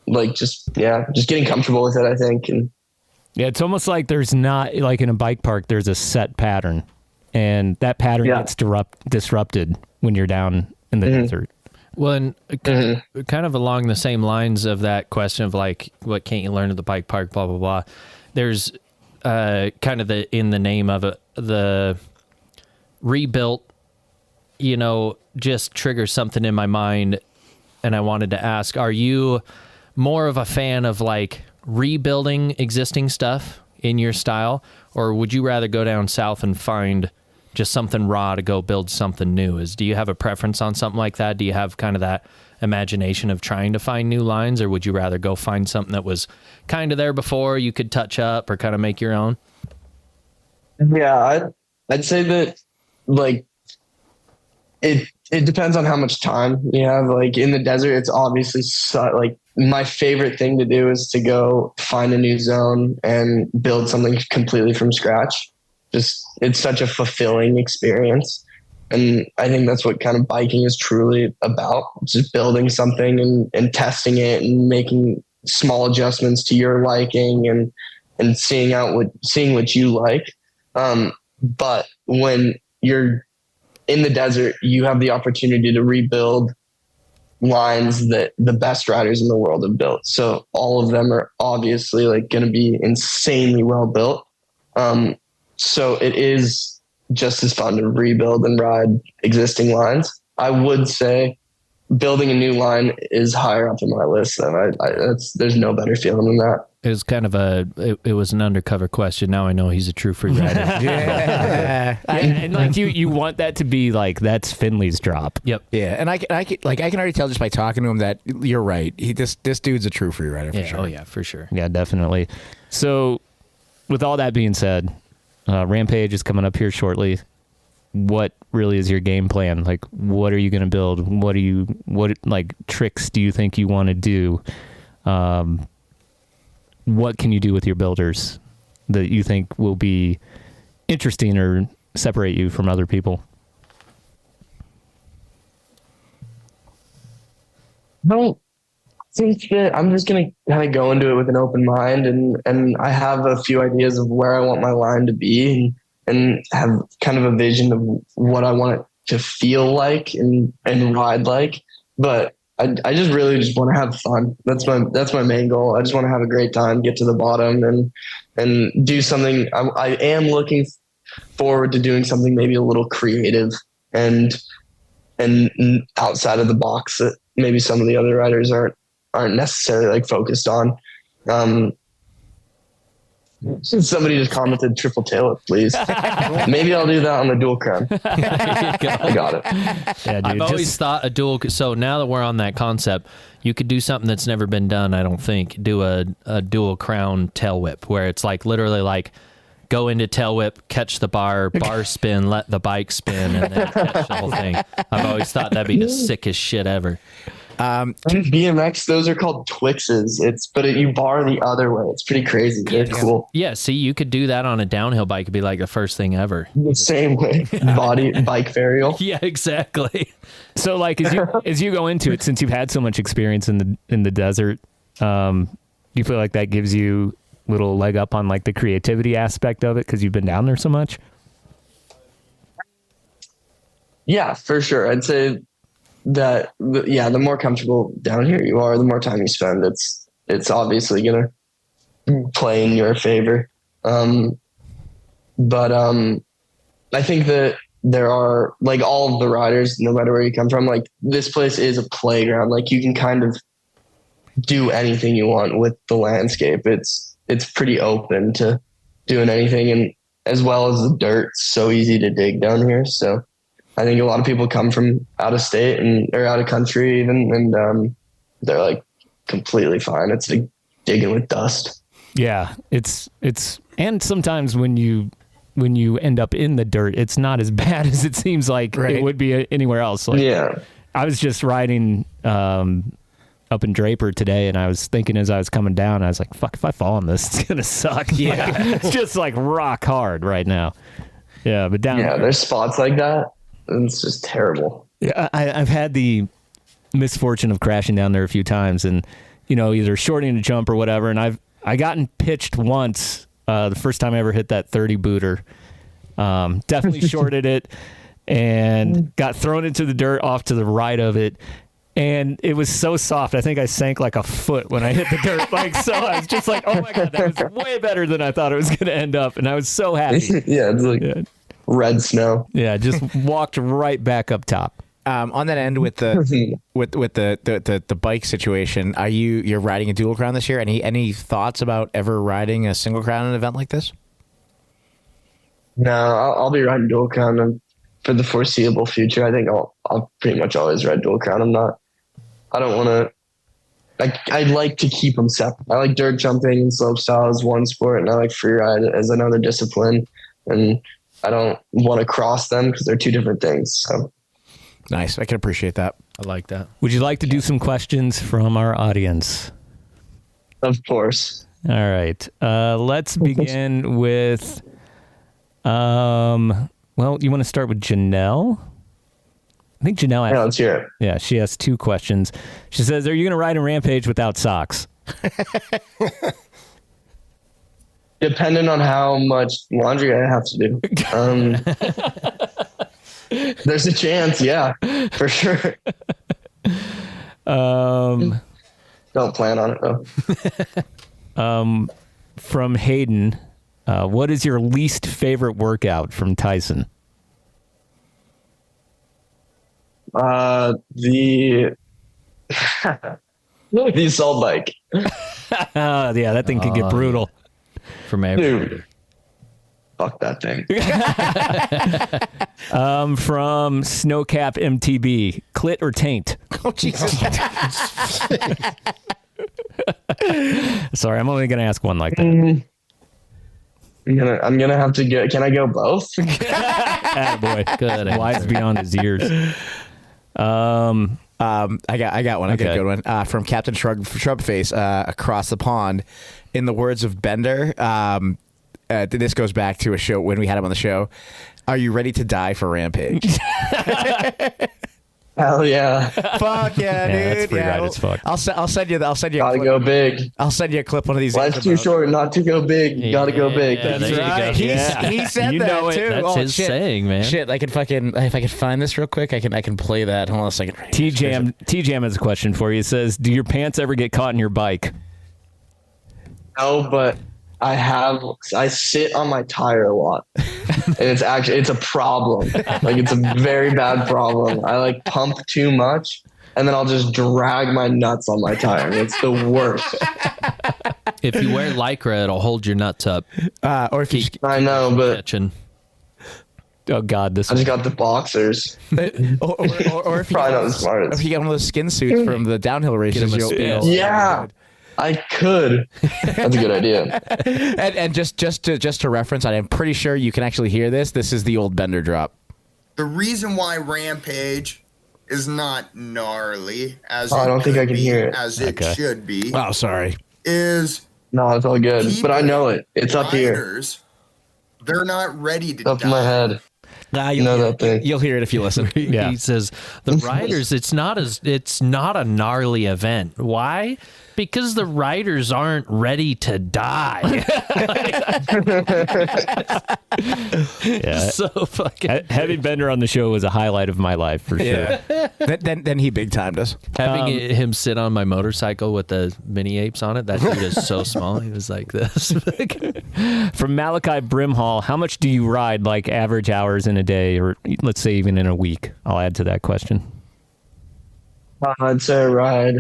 like, just getting comfortable with it, I think. And yeah, it's almost like there's not, like in a bike park, there's a set pattern, and that pattern gets disrupted when you're down in the desert. Well, and kind of along the same lines of that question of like, what can't you learn at the bike park, blah, blah, blah. There's kind of in the name of it, the rebuilt, just triggers something in my mind. And I wanted to ask, are you more of a fan of like rebuilding existing stuff in your style, or would you rather go down south and find just something raw to go build something new? Do you have a preference on something like that? Do you have kind of that imagination of trying to find new lines, or would you rather go find something that was kind of there before you could touch up or kind of make your own? Yeah, I'd say that like it depends on how much time you have. Like in the desert, it's obviously like my favorite thing to do is to go find a new zone and build something completely from scratch. Just, it's such a fulfilling experience. And I think that's what kind of biking is truly about, just building something and testing it and making small adjustments to your liking and seeing what you like. But when you're in the desert, you have the opportunity to rebuild lines that the best riders in the world have built. So all of them are obviously like going to be insanely well built. So it is just as fun to rebuild and ride existing lines. I would say building a new line is higher up in my list. There's no better feeling than that. It was kind of it was an undercover question. Now I know he's a true free rider. Yeah. And like you want that to be like, that's Finley's drop. Yep. Yeah. And I can already tell just by talking to him that you're right. This dude's a true free rider for sure. Oh yeah, for sure. Yeah, definitely. So with all that being said, Rampage is coming up here shortly. What really is your game plan? Like, what are you going to build? What like tricks do you think you want to do? What can you do with your builders that you think will be interesting or separate you from other people? I don't think that I'm just going to kind of go into it with an open mind, and I have a few ideas of where I want my line to be and have kind of a vision of what I want it to feel like and ride like. But I just really just want to have fun. That's my main goal. I just want to have a great time, get to the bottom and do something. I am looking forward to doing something maybe a little creative and outside of the box that maybe some of the other riders aren't necessarily like focused on. Somebody just commented triple tail whip, please. Maybe I'll do that on the dual crown. I got it. Yeah, dude, I've always thought a dual. So now that we're on that concept, you could do something that's never been done. I don't think do a dual crown tail whip where it's like literally like go into tail whip, catch the bar spin, let the bike spin, and then catch the whole thing. I've always thought that'd be the sickest shit ever. BMX, those are called Twixes. But you bar the other way. It's pretty crazy. They're cool. Yeah, see, you could do that on a downhill bike. It'd be like the first thing ever. The same way. Bike varial. Yeah, exactly. So like as you go into it, since you've had so much experience in the desert, you feel like that gives you a little leg up on like the creativity aspect of it because you've been down there so much? Yeah, for sure. I'd say that, the more comfortable down here you are, the more time you spend, it's obviously gonna play in your favor. But I think that there are, like, all of the riders, no matter where you come from, like, this place is a playground. Like, you can kind of do anything you want with the landscape. It's pretty open to doing anything, and as well as the dirt's so easy to dig down here. So I think a lot of people come from out of state or out of country even, and they're like completely fine. It's like digging with dust. Yeah, it's and sometimes when you end up in the dirt, it's not as bad as it seems like it would be anywhere else. Like, yeah. I was just riding up in Draper today, and I was thinking as I was coming down, I was like, fuck, if I fall on this, it's gonna suck. Yeah. Like, it's just like rock hard right now. Yeah, but down there, there's spots like that, and it's just terrible. Yeah, I've had the misfortune of crashing down there a few times, and either shorting a jump or whatever, and I gotten pitched once the first time I ever hit that 30 booter. Definitely shorted it and got thrown into the dirt off to the right of it. And it was so soft. I think I sank like a foot when I hit the dirt. So I was just like, oh my God, that was way better than I thought it was going to end up. And I was so happy. Yeah, it's like red snow. Yeah, just walked right back up top. On that end with the with the bike situation, you're riding a dual crown this year? Any thoughts about ever riding a single crown in an event like this? No, I'll be riding dual crown for the foreseeable future. I think I'll pretty much always ride dual crown. I don't want to. I like to keep them separate. I like dirt jumping and slopestyle as one sport, and I like freeride as another discipline. And I don't want to cross them because they're two different things. So. Nice. I can appreciate that. I like that. Would you like to do some questions from our audience? Of course. All right. Let's begin with, well, you want to start with Janelle? I think Janelle asked. Yeah, let's hear it. Yeah, she has two questions. She says, are you going to ride a Rampage without socks? Depending on how much laundry I have to do. There's a chance, yeah, for sure. Don't plan on it though. From Hayden, what is your least favorite workout from Tyson? The assault bike. Yeah, that thing can get brutal. From every Dude. Fuck that thing. From Snowcap MTB, clit or taint? Oh, Jesus. Sorry, I'm only going to ask one like that. I'm gonna have to go. Can I go both? Attaboy. Good. Wise beyond his years. I got one. I got Okay. a good one. From Captain Shrubface across the pond. In the words of Bender, this goes back to a show when we had him on the show. Are you ready to die for Rampage? Hell yeah! Fuck yeah, dude! That's Freeride as fuck. I'll send you. Gotta go big. I'll send you a clip one of these. Life's too short not to go big. You gotta go big. Yeah, there you go. He said You that know it. too. That's his shit. saying, man. Shit, I can fucking if I can find this real quick, I can play that. Hold on a second. T-Jam has a question for you. It says, do your pants ever get caught in your bike? No, but I sit on my tire a lot. And it's a problem. Like it's a very bad problem. I pump too much and then I'll just drag my nuts on my tire. It's the worst. If you wear Lycra, it'll hold your nuts up. Or if you I know, but Catching. Oh God, I just got the boxers. or if you Probably not the smartest. If you get one of those skin suits from the downhill races, him a you'll spin. Yeah. I could. That's a good idea. and just to reference, I'm pretty sure you can actually hear this. This is the old Bender drop. The reason why Rampage is not gnarly as I don't think I can be, hear it. as it Okay. should be Oh, sorry. is No, it's all good. But I know it. It's up here. riders, they're not ready to It's up die. in my head. You know that thing. You'll hear it if you listen. Yeah. He says the riders. It's not a gnarly event. Why? Because the riders aren't ready to die. Yeah. So fucking Having Bender on the show was a highlight of my life for sure. then he big timed us. having him sit on my motorcycle with the mini apes on it. That dude is so small. He was like this. From Malachi Brimhall, how much do you ride, like average hours in a day, or let's say even in a week? I'll add to that question. I'd say I ride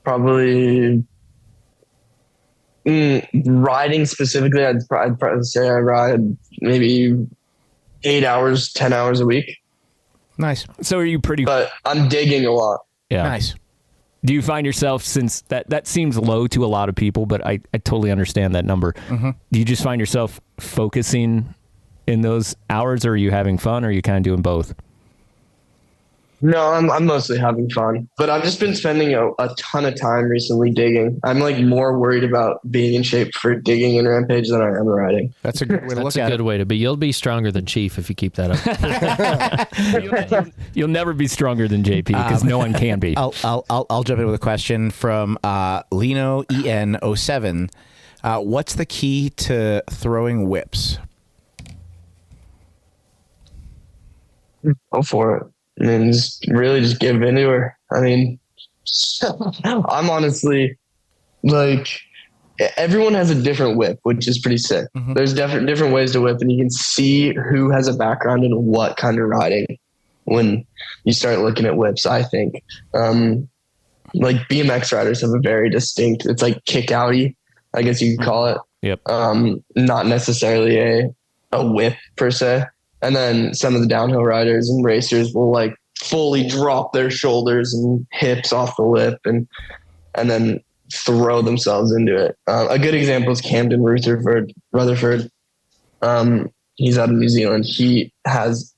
Probably riding specifically, I'd probably say I ride maybe 8 hours, 10 hours a week. Nice. So are you pretty? But I'm digging a lot. Yeah. Nice. Do you find yourself, since that seems low to a lot of people, but I totally understand that number. Mm-hmm. Do you just find yourself focusing in those hours, or are you having fun, or are you kind of doing both? No, I'm mostly having fun, but I've just been spending a ton of time recently digging. I'm like more worried about being in shape for digging in Rampage than I am riding. That's a good way to look That's at a good way to be. You'll be stronger than Chief if you keep that up. You'll never be stronger than JP because no one can be. I'll jump in with a question from Lino EN07. What's the key to throwing whips? Go for it. I mean, just give into her. I mean, I'm honestly like, everyone has a different whip, which is pretty sick. Mm-hmm. There's different ways to whip, and you can see who has a background in what kind of riding when you start looking at whips, I think. Like BMX riders have a very distinct, it's like kick outy, I guess you could call it. Yep. Not necessarily a whip per se. And then some of the downhill riders and racers will like fully drop their shoulders and hips off the lip and then throw themselves into it. A good example is Camden Rutherford. He's out of New Zealand. He has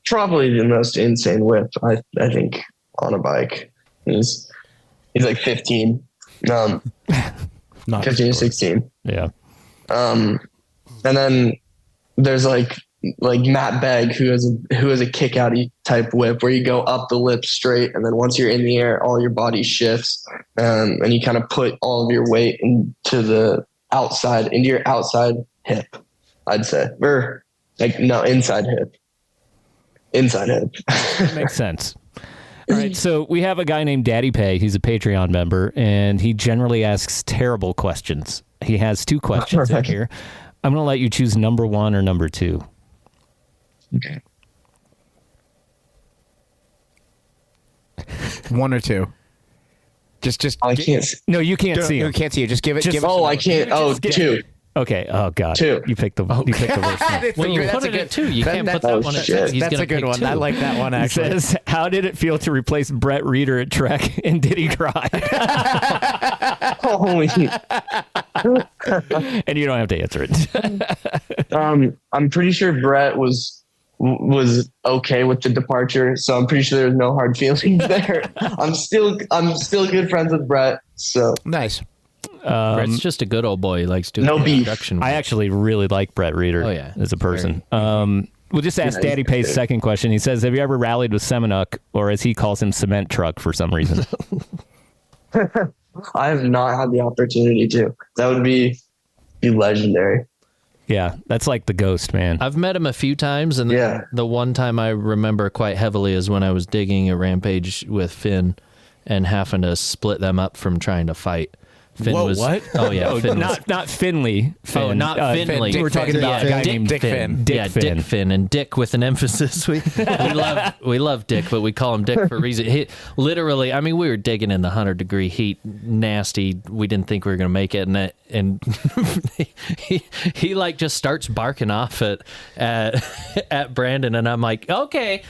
probably the most insane whip, I think, on a bike. He's like 15, 15 or 16. Yeah. And then there's like Matt Begg, who has a kick outy type whip where you go up the lip straight, and then once you're in the air, all your body shifts, and you kind of put all of your weight into your outside hip, I'd say, or like no, inside hip. Makes sense. All right, so we have a guy named Daddy Pay. He's a Patreon member, and he generally asks terrible questions. He has 2 questions in here. I'm going to let you choose number 1 or number 2. Okay. 1 or 2. Just. I can't. No, you can't see him. You can't see it. Just give it. I can't. Oh, 2. Okay. Oh God. 2. You picked the worst one. Well, you put it at 2. You can't put that one at 2. That's a good one. 2. I like that one, actually. It says, how did it feel to replace Brett Reeder at Trek, and did he cry? Holy. And you don't have to answer it. I'm pretty sure Brett was okay with the departure, so I'm pretty sure there's no hard feelings there. I'm still good friends with Brett. So nice. Brett's just a good old boy. He likes doing no beef. production. I actually really like Brett Reeder as a person. We'll just ask Daddy Pay's second question. He says, have you ever rallied with Seminuk, or as he calls him, Cement Truck, for some reason? I have not had the opportunity to. That would be legendary. Yeah, that's like the ghost, man. I've met him a few times, and the one time I remember quite heavily is when I was digging a Rampage with Finn and having to split them up from trying to fight. Finn Whoa, was, what? Oh, yeah. Finn not Finley. Finn. Oh, not Finley. We're talking about a guy named Dick Finn. Dick Finn. And Dick with an emphasis. We love Dick, but we call him Dick for a reason. He, literally, I mean, we were digging in the 100-degree heat, nasty. We didn't think we were going to make it. And he like just starts barking off at Brandon. And I'm like, okay,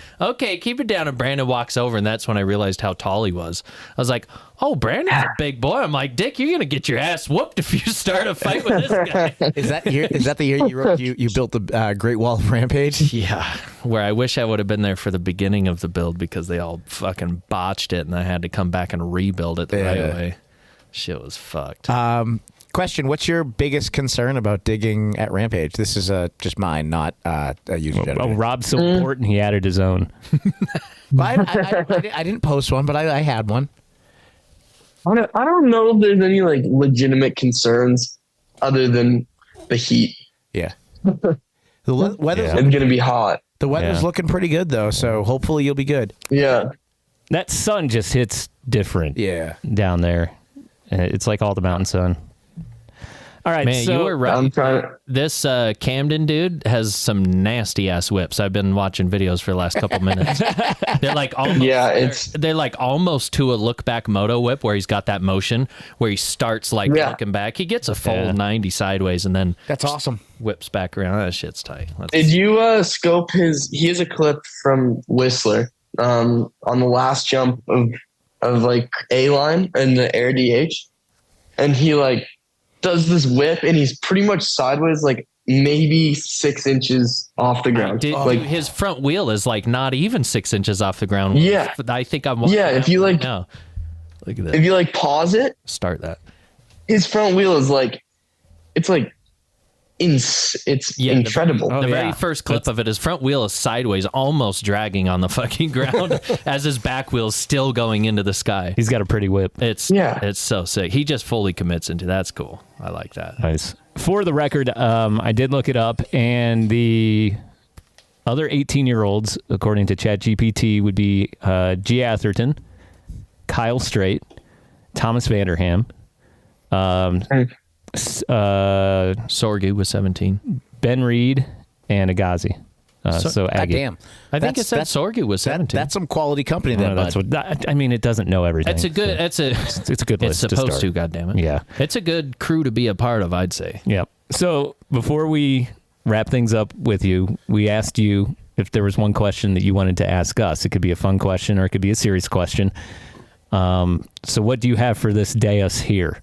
keep it down. And Brandon walks over, and that's when I realized how tall he was. I was like, oh, Brandon's a big boy. I'm like, Dick, you're gonna get your ass whooped if you start a fight with this guy. Is that the year you built the Great Wall of Rampage? Yeah, where I wish I would have been there for the beginning of the build because they all fucking botched it and I had to come back and rebuild it the right way. Shit was fucked. Question: what's your biggest concern about digging at Rampage? This is just mine, not a user generator. Oh, Rob's so important, he added his own. I didn't post one, but I had one. I don't know if there's any like legitimate concerns other than the heat. Yeah. The weather's it's gonna be hot. The weather's looking pretty good though, so hopefully you'll be good. Yeah. That sun just hits different. Yeah. Down there. It's like all the mountain sun. All right, Man, so you were right. I'm trying. This Camden dude has some nasty ass whips. I've been watching videos for the last couple minutes. They're like almost, they're like almost to a look back moto whip where he's got that motion where he starts like looking back. He gets a full 90 sideways and then That's awesome. Whips back around. That shit's tight. Did you scope his? He has a clip from Whistler on the last jump of like A line and the air DH, and he like does this whip and he's pretty much sideways, like maybe 6 inches off the ground. Like his front wheel is like not even 6 inches off the ground. Yeah, I think I'm. If you like, now. Look at that. If you like pause it, start that. His front wheel is like, it's like. It's incredible. The very first clip of it, his front wheel is sideways, almost dragging on the fucking ground, as his back wheel's still going into the sky. He's got a pretty whip. It's so sick. He just fully commits into that's cool. I like that. Nice. For the record, I did look it up, and the other 18-year-olds, according to ChatGPT, would be G. Atherton, Kyle Strait, Thomas Vanderham, Sorgu was 17, Ben Reed, and Agazi. So Aggie. Damn. I think it said Sorgu was 17. That's some quality company. That's what. I mean, it doesn't know everything. It's a good. It's a good list. It's supposed to. Goddammit. Yeah. It's a good crew to be a part of. I'd say. Yep. So before we wrap things up with you, we asked you if there was one question that you wanted to ask us. It could be a fun question or it could be a serious question. So what do you have for this day us here?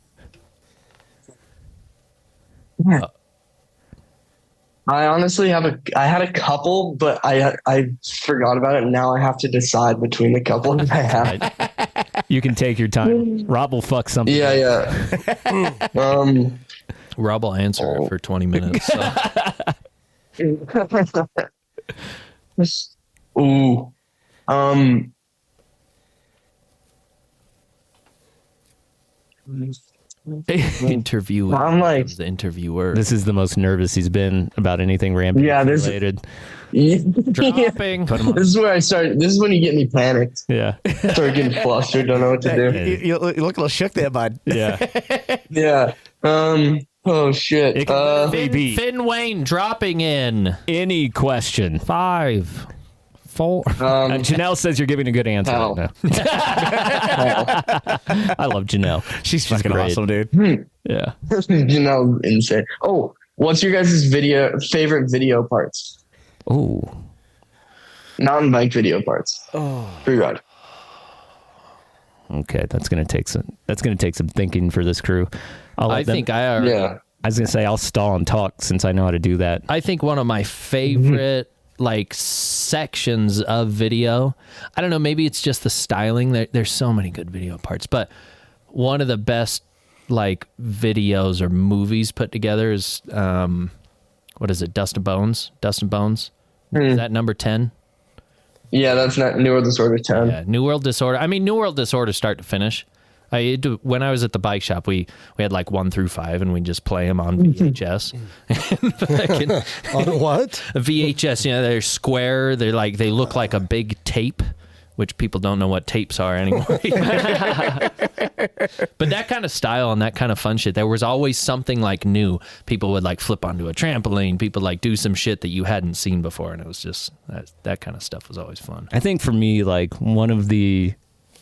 I honestly I had a couple, but I forgot about it. And now I have to decide between the couple that I have. You can take your time. Rob will fuck something. Yeah. Rob will answer it for 20 minutes. So. Ooh. Interview. I'm like the interviewer. This is the most nervous he's been about anything Rampage related. Dropping. This is where I start. This is when you get me panicked. Yeah. Start getting flustered. Don't know what to do. You look a little shook there, bud. Yeah. Yeah. Oh shit. Finn Wayne dropping in. Any question? 5, 4. Janelle says you're giving a good answer right now. I love Janelle. She's fucking great. awesome, dude. Yeah. Janelle insane. Oh, what's your guys' favorite video parts? Oh. Mountain bike video parts. Freeride. Okay, that's gonna take some thinking for this crew. I think I already. Yeah. I was gonna say I'll stall and talk since I know how to do that. I think one of my favorite like sections of video. I don't know. Maybe it's just the styling. There's so many good video parts, but one of the best like videos or movies put together is what is it? Dust and Bones. Is that number 10? Yeah, that's not New World Disorder 10. Yeah, New World Disorder. I mean, New World Disorder start to finish. When I was at the bike shop, we had like 1 through 5, and we just play them on VHS. On what? VHS. You know, they're square. They look like a big tape, which people don't know what tapes are anymore. But that kind of style and that kind of fun shit, there was always something like new. People would like flip onto a trampoline. People like do some shit that you hadn't seen before, and it was just that kind of stuff was always fun. I think for me, like one of the,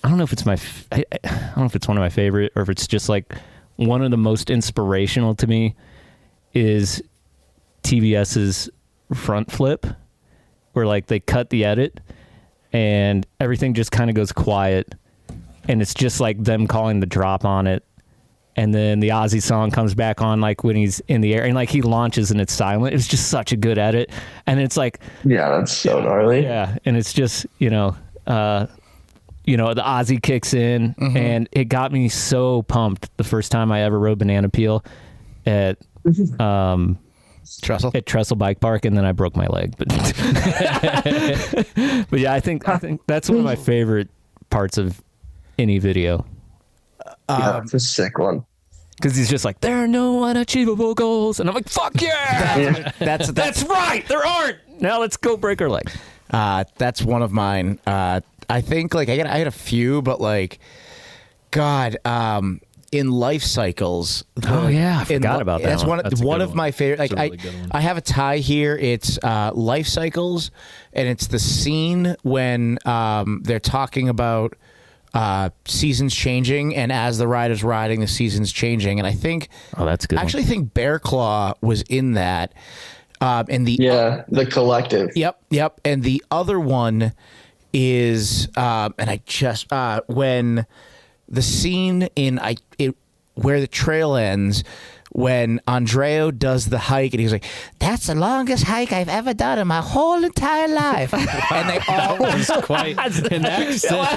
I don't know if it's I don't know if it's one of my favorite or if it's just like one of the most inspirational to me is TVS's front flip, where like they cut the edit and everything just kind of goes quiet, and it's just like them calling the drop on it, and then the Ozzy song comes back on like when he's in the air, and like he launches and it's silent. It's just such a good edit, and it's like, yeah, that's so gnarly. Yeah, and it's just the Ozzy kicks in, and it got me so pumped the first time I ever rode banana peel at Trestle Bike Park, and then I broke my leg. But but yeah, I think that's one of my favorite parts of any video. Yeah, it's a sick one. Because he's just like, there are no unachievable goals, and I'm like, fuck yeah, that's right, there aren't. Now let's go break our leg. That's one of mine. I think like I had a few, but like, God, in life cycles. Oh yeah, I forgot about that. That's one. That's a one good of one. my favorite. Like That's a really good one. I have a tie here. It's life cycles, and it's the scene when they're talking about seasons changing, and as the rider's riding, the seasons changing. And I think, that's a good. I actually think Bear Claw was in that. And the collective. Yep. And the other one is, and I just when the scene in where the trail ends, when Andreo does the hike and he's like, "That's the longest hike I've ever done in my whole entire life," and they all was quite an accent.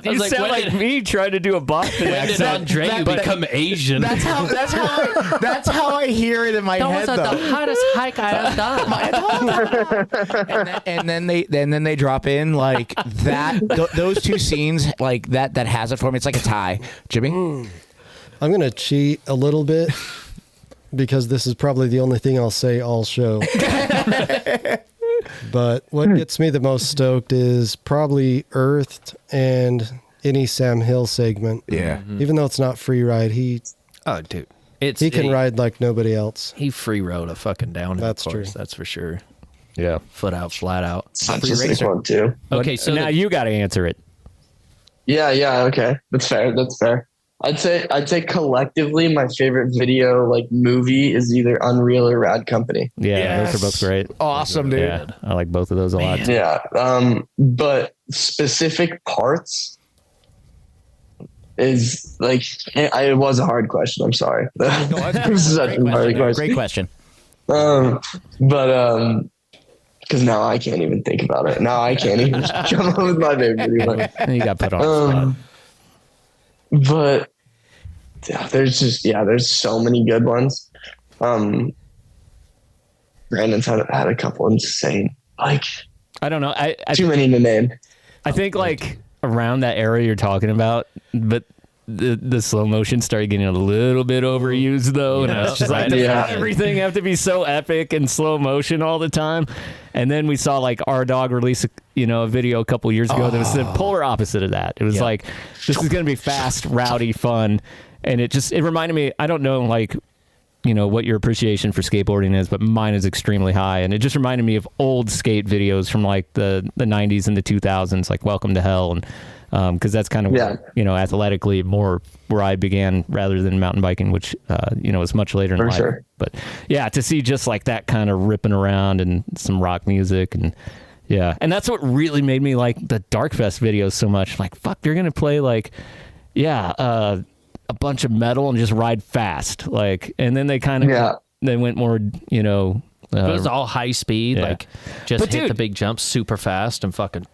You like, sound when like did- me trying to do a Boston When did accent. Andreu become Asian? That's how I hear it in my head. That was the hottest hike I have done. And then they drop in like that. Those two scenes like that has it for me. It's like a tie. Jimmy. I'm going to cheat a little bit because this is probably the only thing I'll say all show. But what gets me the most stoked is probably Earthed and any Sam Hill segment. Yeah. Even though it's not Freeride, he can ride like nobody else. He free rode a fucking downhill That's course. true. That's for sure. Yeah. Foot out, flat out. Such a sick one too. Okay, so now you got to answer it. Yeah, okay. That's fair. I'd say collectively my favorite video like movie is either Unreal or Rad Company. Yeah, those are both great. Awesome, dude. Yeah, I like both of those a lot. Yeah. But specific parts is like it was a hard question. I'm sorry. This is such a hard question. Great question. Because now I can't even think about it. Now I can't even come up with my favorite video. You got put on the spot. But yeah, there's so many good ones. Brandon's had a couple insane, like I don't know. I too many to name. I think like around that era you're talking about, but the slow motion started getting a little bit overused though, and it's just like does everything have to be so epic and slow motion all the time? And then we saw like our dog release a video a couple years ago that was the polar opposite of that. It was like, this is gonna be fast, rowdy, fun, and it reminded me. I don't know like what your appreciation for skateboarding is, but mine is extremely high, and it just reminded me of old skate videos from like the 90s and the 2000s, like Welcome to Hell, and because that's kind of athletically more where I began rather than mountain biking, which was much later in life. Sure. But yeah, to see just like that kind of ripping around and some rock music and that's what really made me like the Darkfest videos so much. Like, fuck, they're gonna play like a bunch of metal and just ride fast, like, and then they kind of they went more it was all high speed, like just But hit dude, the big jumps super fast and fucking.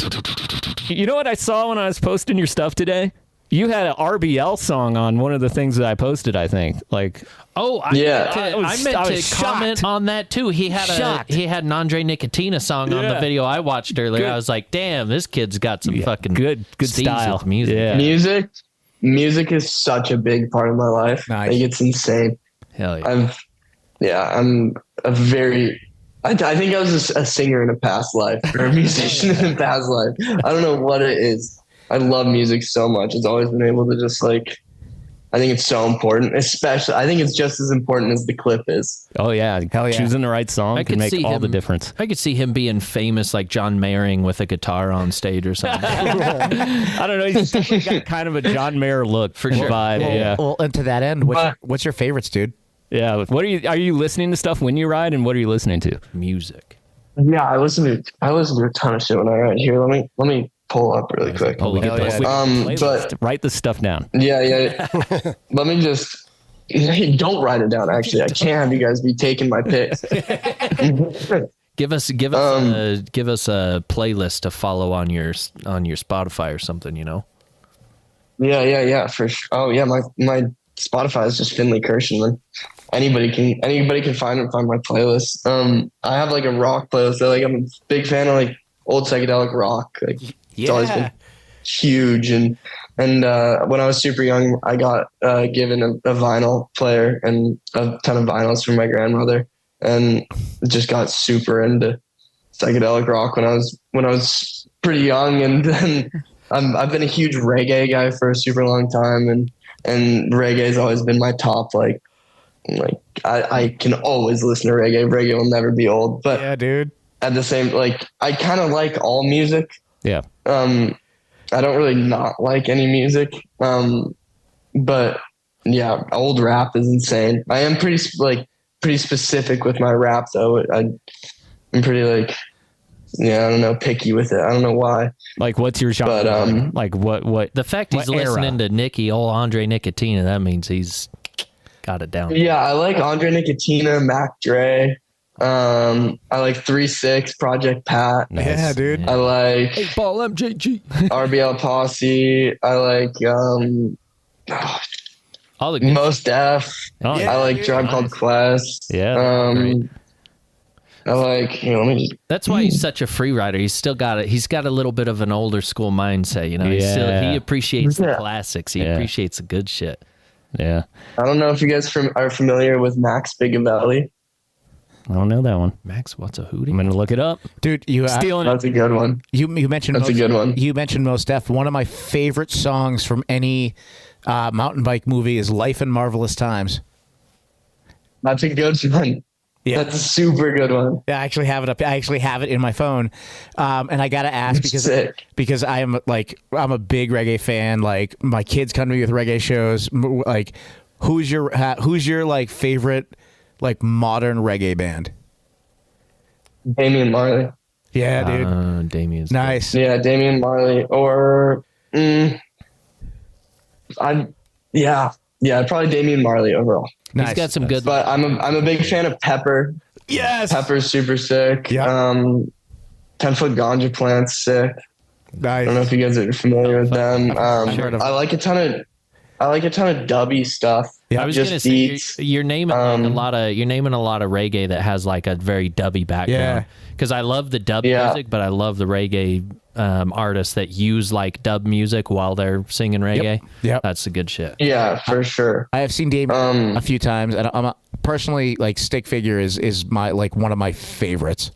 You know what I saw when I was posting your stuff today? You had an RBL song on one of the things that I posted, I think. Like, oh, I meant to comment on that too. He had an Andre Nicotina song on the video I watched earlier. Good. I was like, damn, this kid's got some fucking good steez style with music. Yeah. Music is such a big part of my life. Nice. Like, it's insane. Hell yeah. I'm a very. I think I was a singer in a past life or a musician in a past life. I don't know what it is. I love music so much. It's always been able to just like. I think it's so important. Especially, I think it's just as important as the clip is. Oh yeah, hell yeah! Choosing the right song can make all the difference. I could see him being famous like John Mayering with a guitar on stage or something. I don't know. He's definitely got kind of a John Mayer look for sure. Vibe. Yeah. Well, and to that end, what's your favorites, dude? Yeah. What are you listening to stuff when you ride, and what are you listening to? Music. Yeah, I listen to a ton of shit when I ride. Here, let me pull up really quick. But write the stuff down. Yeah. Let me just. Hey, don't write it down. Actually, I can't have you guys be taking my picks. Give us a playlist to follow on your Spotify or something. Yeah. For sure. Oh yeah, my Spotify is just Finley Kirschenmann. Anybody can find my playlist. I have like a rock playlist. I'm a big fan of like old psychedelic rock. Like it's always been huge. And when I was super young, I got given a vinyl player and a ton of vinyls from my grandmother, and just got super into psychedelic rock when I was pretty young. And then I've been a huge reggae guy for a super long time, and and reggae's always been my top. Like I can always listen to reggae. Reggae will never be old. But yeah, dude. At the same, like I kind of like all music. Yeah. I don't really not like any music. But yeah, old rap is insane. I am pretty specific with my rap though. I'm pretty like, yeah, I don't know, picky with it. I don't know why. Like, what's your genre? But like what? The fact he's listening to Nicky, old Andre Nicotina, that means he's got it down. Yeah, I like Andre Nicotina, Mac Dre. I like 3-6, Project Pat. Nice. Yeah, dude. I like 8-Ball MJG. RBL Posse. I like All the good Most Def. Oh, I like Tribe Called Quest. Yeah. Great. I like, let me just, That's why he's such a free rider. He's still got it. He's got a little bit of an older school mindset, you know. He appreciates the classics. He appreciates the good shit. Yeah. I don't know if you guys are familiar with Max Bigavelli. I don't know that one. Max, what's a hootie? I'm gonna look it up. Dude, you stealing it. That's a good one. You mentioned that's a good one. You mentioned Most Def. One of my favorite songs from any mountain bike movie is "Life in Marvelous Times." That's a good one. Yeah, that's a super good one. Yeah, I actually have it up. I actually have it in my phone, and I gotta ask because I'm a big reggae fan. Like my kids come to me with reggae shows. Like, who's your like favorite like modern reggae band? Damian Marley. Yeah, dude. Damian's nice. Good. Yeah, Damian Marley or probably Damian Marley overall. Nice. He's got some good. But I'm a big fan of Pepper. Yes, Pepper's super sick. Yeah. 10-foot ganja plant's sick. Nice. I don't know if you guys are familiar with them. I like a ton of dubby stuff. Yeah, I was gonna say you're naming a lot of reggae that has like a very dubby background. Yeah. Because I love the dub music, but I love the reggae artists that use like dub music while they're singing reggae. Yep. That's the good shit. Yeah, for sure. I have seen Damian a few times, and I'm personally like Stick Figure is my like one of my favorites.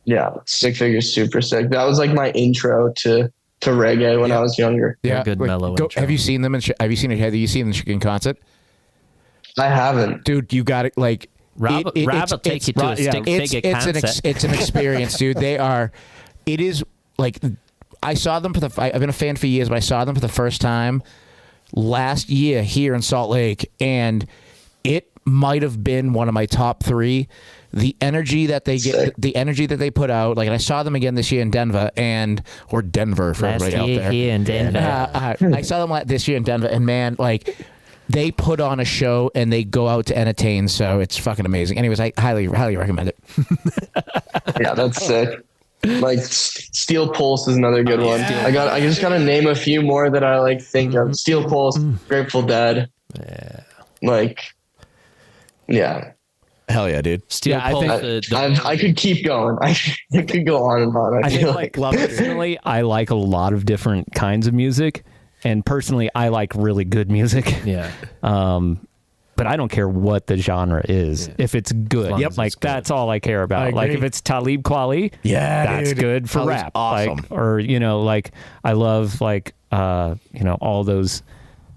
Yeah, Stick Figure's super sick. That was like my intro to reggae when I was younger. Yeah, good mellow intro. Have you seen them? Have you seen them in concert? I haven't, dude. You got it. Like Rob will take you to a Stick Figure concert. It's an experience, dude. It is like I saw them I've been a fan for years, but I saw them for the first time last year here in Salt Lake, and it might have been one of my top 3. The energy that they get, the energy that they put out, like, and I saw them again this year in Denver, or Denver for everybody out there. Here in Denver. I saw them this year in Denver, and man, like, they put on a show and they go out to entertain, so it's fucking amazing. Anyways, I highly recommend it. Yeah, that's sick. Like Steel Pulse is another good one. I just gotta name a few more that I like think of. Steel Pulse, Grateful Dead. Yeah. Like, yeah. Hell yeah, dude. Steel Pulse. I could keep going. I could go on and on. I feel like personally, I like a lot of different kinds of music, and personally, I like really good music. Yeah. But I don't care what the genre is. Yeah. If it's good, like that's all I care about. Like if it's Talib Kweli, that's dude. Good for Talib's rap. awesome. Like, or like I love like all those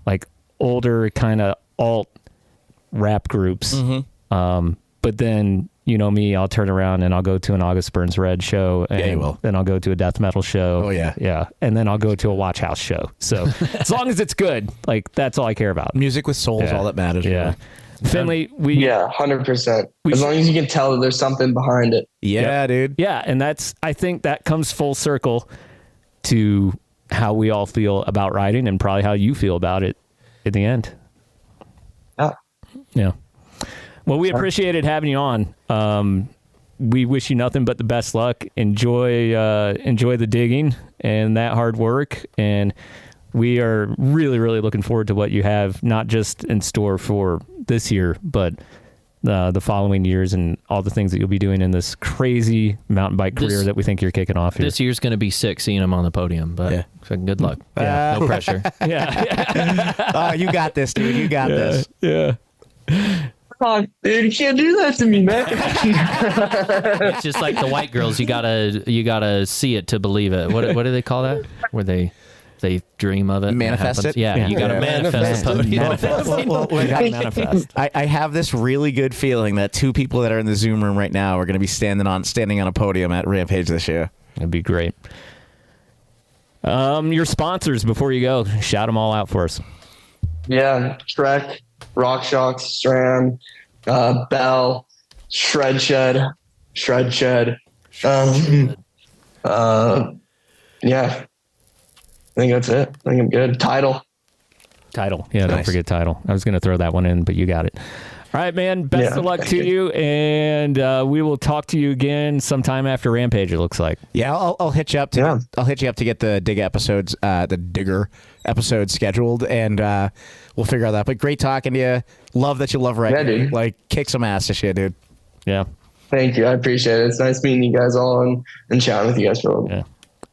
like older kind of alt rap groups. Mm-hmm. But then me, I'll turn around and I'll go to an August Burns Red show, and then I'll go to a death metal show. Oh yeah, and then I'll go to a Watch House show. So as long as it's good, like that's all I care about. Music with soul is all that matters. Yeah, really. Finley, 100%. As long as you can tell that there's something behind it. Yeah, dude. Yeah, and I think that comes full circle to how we all feel about riding, and probably how you feel about it in the end. Yeah. Well, we appreciated having you on. We wish you nothing but the best luck. Enjoy the digging and that hard work. And we are really, really looking forward to what you have, not just in store for this year, but the following years and all the things that you'll be doing in this crazy mountain bike career that we think you're kicking off here. This year's going to be sick seeing him on the podium, but good luck. No pressure. Oh, you got this, dude. You got this. Yeah. Oh, dude, you can't do that to me, man. It's just like the white girls. You gotta see it to believe it. What do they call that? Where they They dream of it. Manifest it? Yeah, you got to manifest the podium. You gotta manifest. I have this really good feeling that 2 people that are in the Zoom room right now are going to be standing on a podium at Rampage this year. It'd be great. Your sponsors, before you go, shout them all out for us. Yeah, Trek, RockShox, SRAM, Bell, Shred Shed. Yeah, I think that's it. I think I'm good. Title. Yeah, don't forget Title. I was going to throw that one in, but you got it. All right, man. Best of luck to you, and we will talk to you again sometime after Rampage. It looks like. Yeah, I'll hit you up. I'll hit you up to get the Digger episodes scheduled, and we'll figure out that. But great talking to you. Love that you love writing. Yeah, dude. Like, kick some ass this shit, dude. Yeah. Thank you. I appreciate it. It's nice meeting you guys all and chatting with you guys for a little bit. Yeah.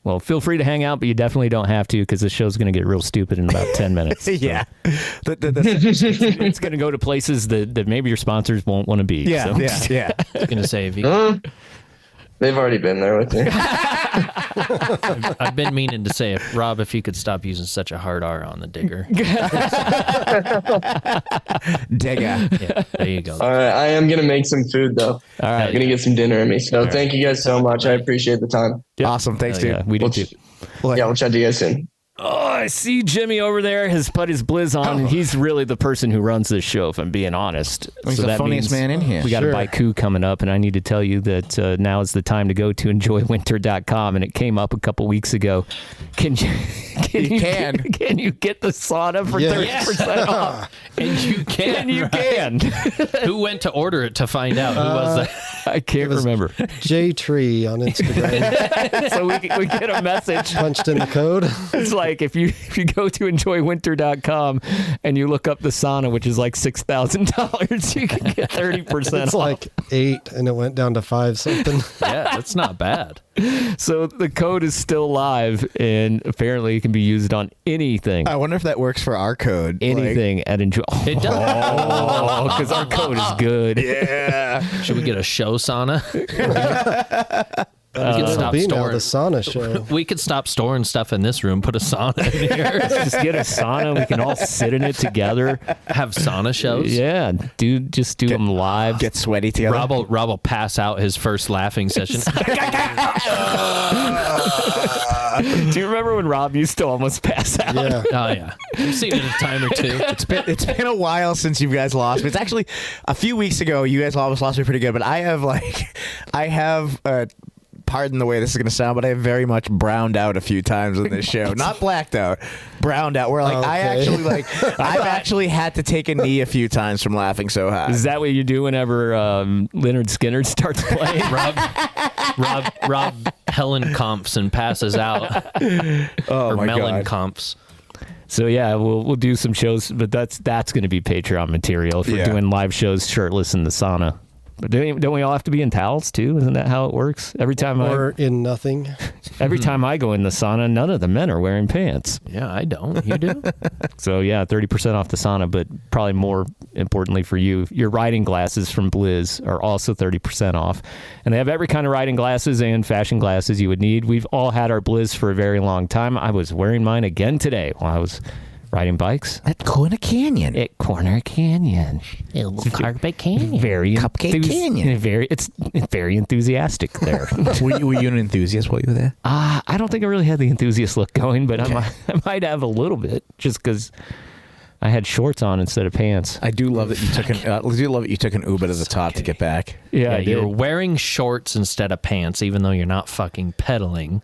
Well, feel free to hang out, but you definitely don't have to because this show's going to get real stupid in about 10 minutes. Yeah. It's going to go to places that maybe your sponsors won't want to be. Yeah, so. yeah. I was going to say, if you, They've already been there with me. I've been meaning to say, if you could stop using such a hard R on the digger. Digger. Yeah, there you go. All right, I am going to make some food, though. All right. I'm going to get some dinner in me. So thank you guys so much. I appreciate the time. Yep. Awesome. Thanks, dude. Yeah, we do too. We'll chat to you guys soon. Oh, I see Jimmy over there has put his blizz on, and he's really the person who runs this show, if I'm being honest. He's the funniest man in here. We got a Baiku coming up, and I need to tell you that now is the time to go to enjoywinter.com, and it came up a couple weeks ago. Can you get the sauna for 30% off? And you can. And you can. Who went to order it to find out? Who was that? I can't remember. J-Tree on Instagram. So we get a message. Punched in the code. It's like if you go to enjoywinter.com and you look up the sauna, which is like $6,000, you can get 30% It's off. like 8 and it went down to 5 something. Yeah, that's not bad. So the code is still live, and apparently it can be used on anything. I wonder if that works for our code. Anything at Enjoy. It does. Oh, because our code is good. Yeah. Should we get a show sauna? We could stop the storing. sauna show. We could stop storing stuff in this room. Put a sauna in here. Just get a sauna. We can all sit in it together. Have sauna shows. Yeah, do them live. Get sweaty together. Rob will pass out his first laughing session. Do you remember when Rob used to almost pass out? Yeah. Oh yeah, I've seen it a time or two. It's been a while since you guys lost me. It's actually a few weeks ago. You guys almost lost me pretty good, but I have pardon the way this is going to sound, but I have very much browned out a few times in this show. Not blacked out, browned out. Where I've actually had to take a knee a few times from laughing so hard. Is that what you do whenever Leonard Skinner starts playing? Rob Helen comps and passes out. Oh my melon God. comps. So yeah, we'll do some shows, but that's going to be Patreon material if we're doing live shows shirtless in the sauna. But don't we all have to be in towels too? Isn't that how it works? Every time in nothing. Every time I go in the sauna, none of the men are wearing pants. Yeah, I don't. You do? So yeah, 30% off the sauna, but probably more importantly for you, your riding glasses from Blizz are also 30% off. And they have every kind of riding glasses and fashion glasses you would need. We've all had our Blizz for a very long time. I was wearing mine again today while I was riding bikes at Corner Canyon. At Corner Canyon. Carpet Canyon. Very Cupcake Canyon. It's very enthusiastic there. Were you an enthusiast while you were there? I don't think I really had the enthusiast look going, but I might have a little bit just because I had shorts on instead of pants. I do love that you took an Uber to the top to get back. Yeah, you're wearing shorts instead of pants, even though you're not fucking pedaling.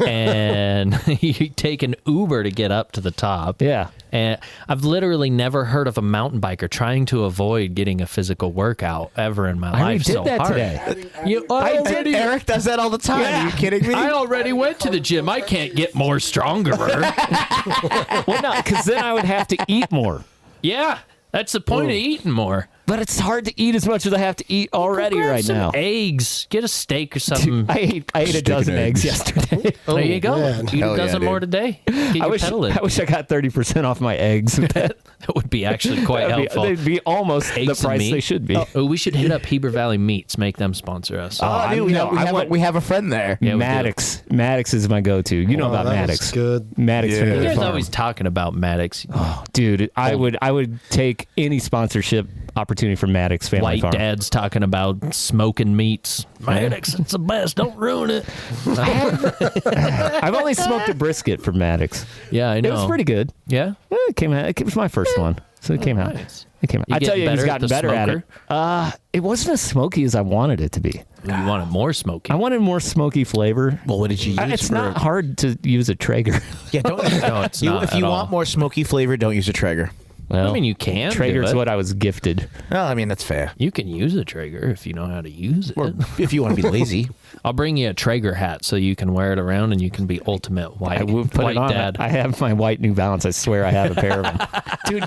And you take an Uber to get up to the top. Yeah. And I've literally never heard of a mountain biker trying to avoid getting a physical workout ever in my life. I did that hard. today. Eric does that all the time. Yeah. Are you kidding me? I already went to the gym. I can't get more stronger. Well, no, because then I would have to eat more. Yeah, that's the point of eating more. But it's hard to eat as much as I have to eat already Grab right some now. eggs. Get a steak or something. I ate a dozen eggs yesterday. There you go. man. Eat a dozen more today. Get I your wish pedal in. I wish I got 30% off my eggs. That would be actually quite helpful. They'd be almost Eggs the and price meat? they should be. Oh, we should hit up Heber Valley Meats. Make them sponsor us. We have a friend there. Yeah, we do. Maddox. Maddox is my go-to. You know about that Maddox. was good. Maddox. Yeah. Family You guys Farm. always talking about Maddox. Oh, dude, I would take any sponsorship opportunity from Maddox Family White Farm. dads talking about smoking meats. Maddox, it's the best. Don't ruin it. I've only smoked a brisket from Maddox. Yeah, I know. It was pretty good. Yeah? It came out. It was my first one, so it came out. Nice. It came out. You I tell getting you, he's better gotten at the better at it. smoker? It wasn't as smoky as I wanted it to be. You wanted more smoky. I wanted more smoky flavor. Well, what did you use? It's not hard to use a Traeger. Yeah, don't. No, it's not If you at want all. more smoky flavor, don't use a Traeger. Well, I mean, you can do Traeger's it. what I was gifted. Well, I mean that's fair. You can use a Traeger if you know how to use it. Or if you want to be lazy. I'll bring you a Traeger hat so you can wear it around and you can be ultimate white, I will put white it on. dad. I have my white New Balance. I swear I have a pair of them. Dude,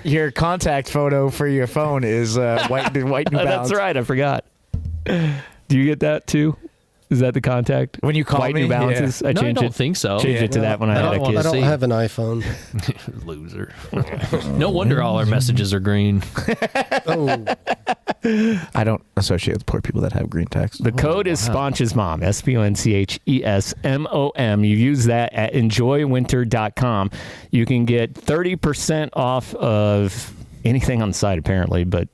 your contact photo for your phone is white New Balance. That's right. I forgot. Do you get that too? Is that the contact? When you call white me? New Balances? No, I changed don't it. think so. Changed it to that when I had a wanna kid. I don't see. have an iPhone. Loser. No wonder all our messages are green. Oh, I don't associate with poor people that have green text. The code is Sponch's Mom, SPONCHESMOM. You use that at enjoywinter.com. You can get 30% off of anything on the site, apparently, but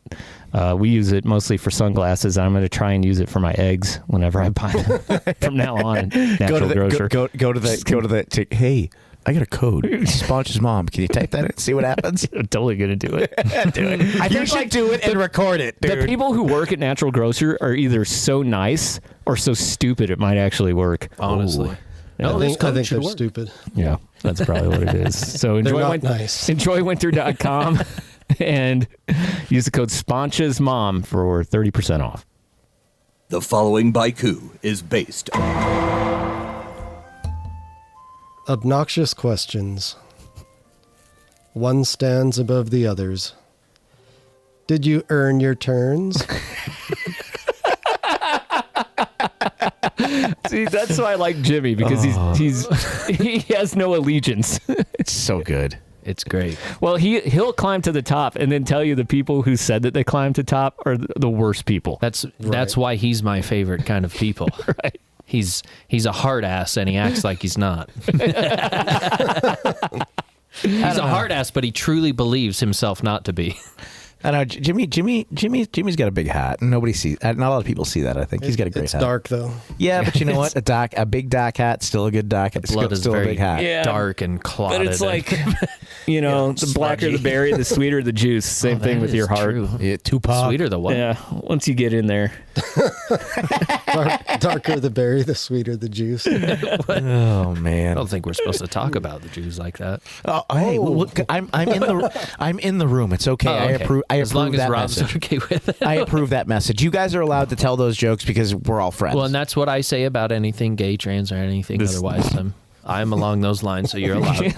we use it mostly for sunglasses. I'm going to try and use it for my eggs whenever I buy them from now on. Natural grocer. Go to the. Hey, I got a code. Sponge's mom. Can you type that in and see what happens? I'm totally going to do it. Do it. I think like do it and record it, dude. The people who work at Natural Grocer are either so nice or so stupid it might actually work. Honestly. Yeah. I think they're should work. stupid. Yeah, that's probably what it is. So They're not nice. enjoywinter.com and use the code Sponch's Mom for 30% off. The following baiku is based Obnoxious questions. One stands above the others. Did you earn your turns? See, that's why I like Jimmy, because he has no allegiance. It's so good. It's great. Well, he'll climb to the top and then tell you the people who said that they climbed to top are the worst people. That's why he's my favorite kind of people. Right. He's a hard ass and he acts like he's not. He's a hard ass, but he truly believes himself not to be. I know Jimmy's got a big hat. Nobody sees. Not a lot of people see that. I think he's got a great It's hat. dark though. Yeah, but you know what? A big dark hat, still a good dark hat. Blood is still a very big hat. Yeah. dark and clotted. But it's and- like, the blacker smudgy. the berry, the sweeter the juice. Same thing with your heart. True. Yeah, Tupac. Sweeter the what? Yeah, once you get in there. Darker the berry, the sweeter the juice. Oh I man. don't think we're supposed to talk about the Jews like that. Oh, hey, look, I'm in the room. It's okay. Oh, okay. I as long approve as that Rob's message. okay with it. I approve that message. You guys are allowed to tell those jokes because we're all friends. Well, and that's what I say about anything gay, trans, or anything otherwise. I'm along those lines, so you're allowed.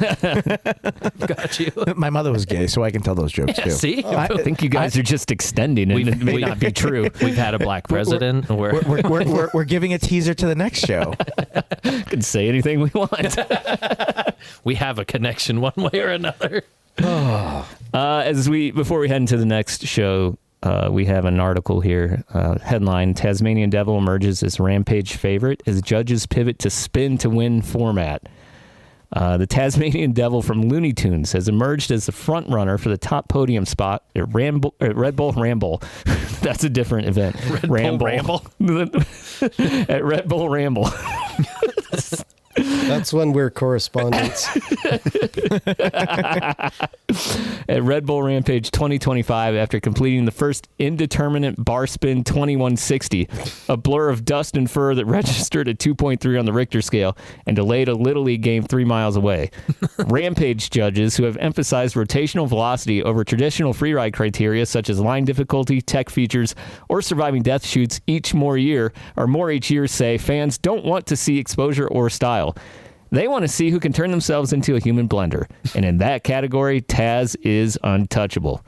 Got you. My mother was gay, so I can tell those jokes too. See? I think you guys are just extending it. It may not be true. We've had a black president. We're giving a teaser to the next show. Can say anything we want. We have a connection one way or another. Before we head into the next show, we have an article here. Headline: Tasmanian Devil emerges as Rampage favorite as judges pivot to spin to win format. The Tasmanian Devil from Looney Tunes has emerged as the front runner for the top podium spot at Red Bull Ramble. That's a different event. Ramble. At Red Bull Ramble. That's when we're correspondents. At Red Bull Rampage 2025 after completing the first indeterminate bar spin 2160, a blur of dust and fur that registered at 2.3 on the Richter scale and delayed a Little League game 3 miles away. Rampage judges who have emphasized rotational velocity over traditional freeride criteria such as line difficulty, tech features, or surviving death chutes more each year say fans don't want to see exposure or style. They want to see who can turn themselves into a human blender. And in that category, Taz is untouchable.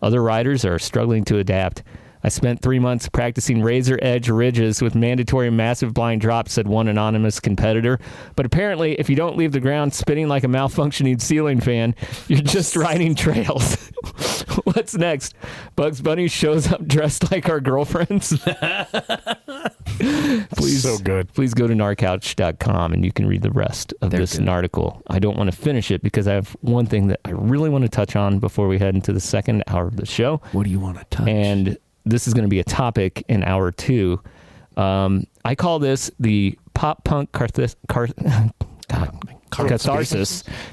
Other riders are struggling to adapt. I spent 3 months practicing razor edge ridges with mandatory massive blind drops, said one anonymous competitor. But apparently, if you don't leave the ground spinning like a malfunctioning ceiling fan, you're just riding trails. What's next? Bugs Bunny shows up dressed like our girlfriends. Please, so good. Please go to gnarcouch.com and you can read the rest of this article. I don't want to finish it because I have one thing that I really want to touch on before we head into the second hour of the show. What do you want to touch? And this is going to be a topic in hour 2. I call this the pop punk catharsis.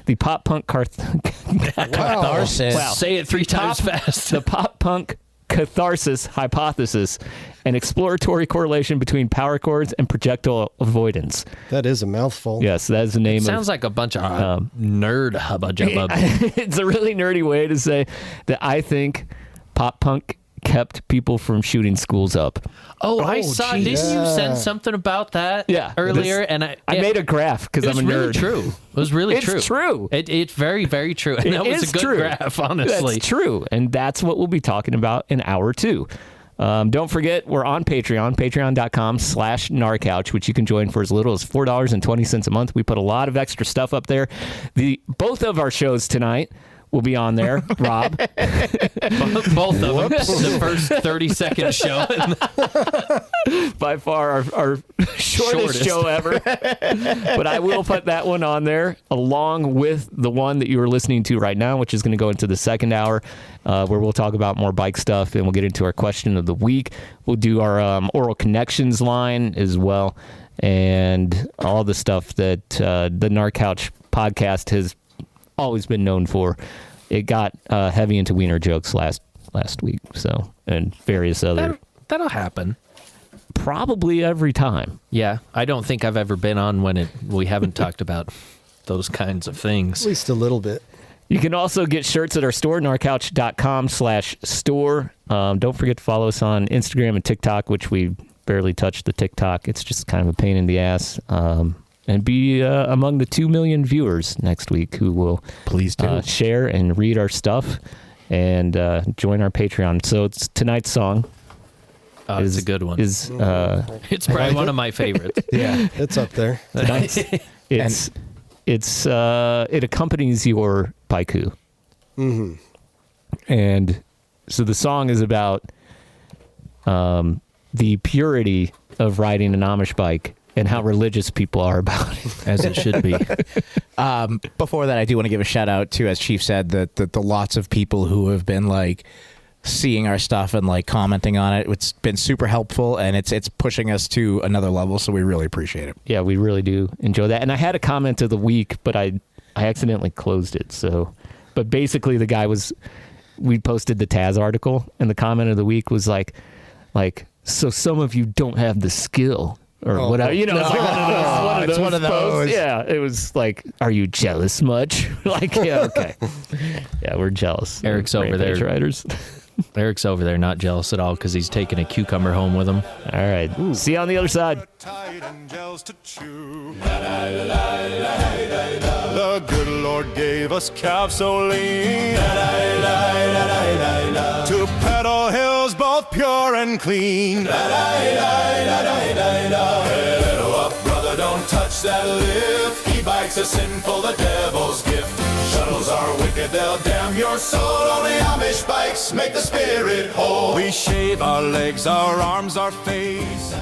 The pop punk catharsis. Wow. Say it 3 times fast. The pop punk catharsis hypothesis, an exploratory correlation between power chords and projectile avoidance. That is a mouthful. Yes, that is the name. Sounds like a bunch of nerd hubba jubba. It's a really nerdy way to say that I think pop punk kept people from shooting schools up. Oh, I saw. Geez. Didn't you send something about that? Earlier, and I made a graph because I'm a nerd. It was really true. It was really true. It's true. It's very, very true. And that was a good graph, honestly. That's true, and that's what we'll be talking about in hour 2. Don't forget, we're on Patreon, patreon.com/gnarcouch, which you can join for as little as $4.20 a month. We put a lot of extra stuff up there. Both of our shows tonight will be on there, Rob. Both of them. The first 30-second show. By far our shortest show ever. But I will put that one on there along with the one that you are listening to right now, which is going to go into the second hour, where we'll talk about more bike stuff and we'll get into our question of the week. We'll do our Oral Connections line as well, and all the stuff that the Gnar Couch podcast has always been known for. It got heavy into wiener jokes last week, so, and various other. That'll happen. Probably every time. Yeah, I don't think I've ever been on when we haven't talked about those kinds of things. At least a little bit. You can also get shirts at our store, gnarcouch.com/store. Don't forget to follow us on Instagram and TikTok, which we barely touched the TikTok. It's just kind of a pain in the ass. And be among the 2 million viewers next week who will please do share and read our stuff and join our Patreon. So it's tonight's song. It's a good one. It's probably one of my favorites. Yeah, it's up there. It accompanies your baiku. Mm-hmm. And so the song is about the purity of riding an Amish bike and how religious people are about it. As it should be. Before that, I do want to give a shout out to, as Chief said, the lots of people who have been like seeing our stuff and like commenting on it. It's been super helpful, and it's pushing us to another level, so we really appreciate it. Yeah, we really do enjoy that. And I had a comment of the week, but I accidentally closed it. So, but basically the guy we posted the Taz article, and the comment of the week was like, so some of you don't have the skill. Or whatever, it's like one of those posts. Yeah, it was like, are you jealous much? Like, yeah, okay. Yeah, we're jealous. Eric's over there. Riders. Eric's over there not jealous at all because he's taking a cucumber home with him. All right. Ooh. See you on the other side. The good Lord gave us calves so lean to pedal hills both pure and clean. Pedal up, brother, don't touch that lift. E-bikes are sinful, the devil's gift. Shuttles are wicked, they'll damn your soul. Only Amish bikes make the spirit whole. We shave our legs, our arms, our face.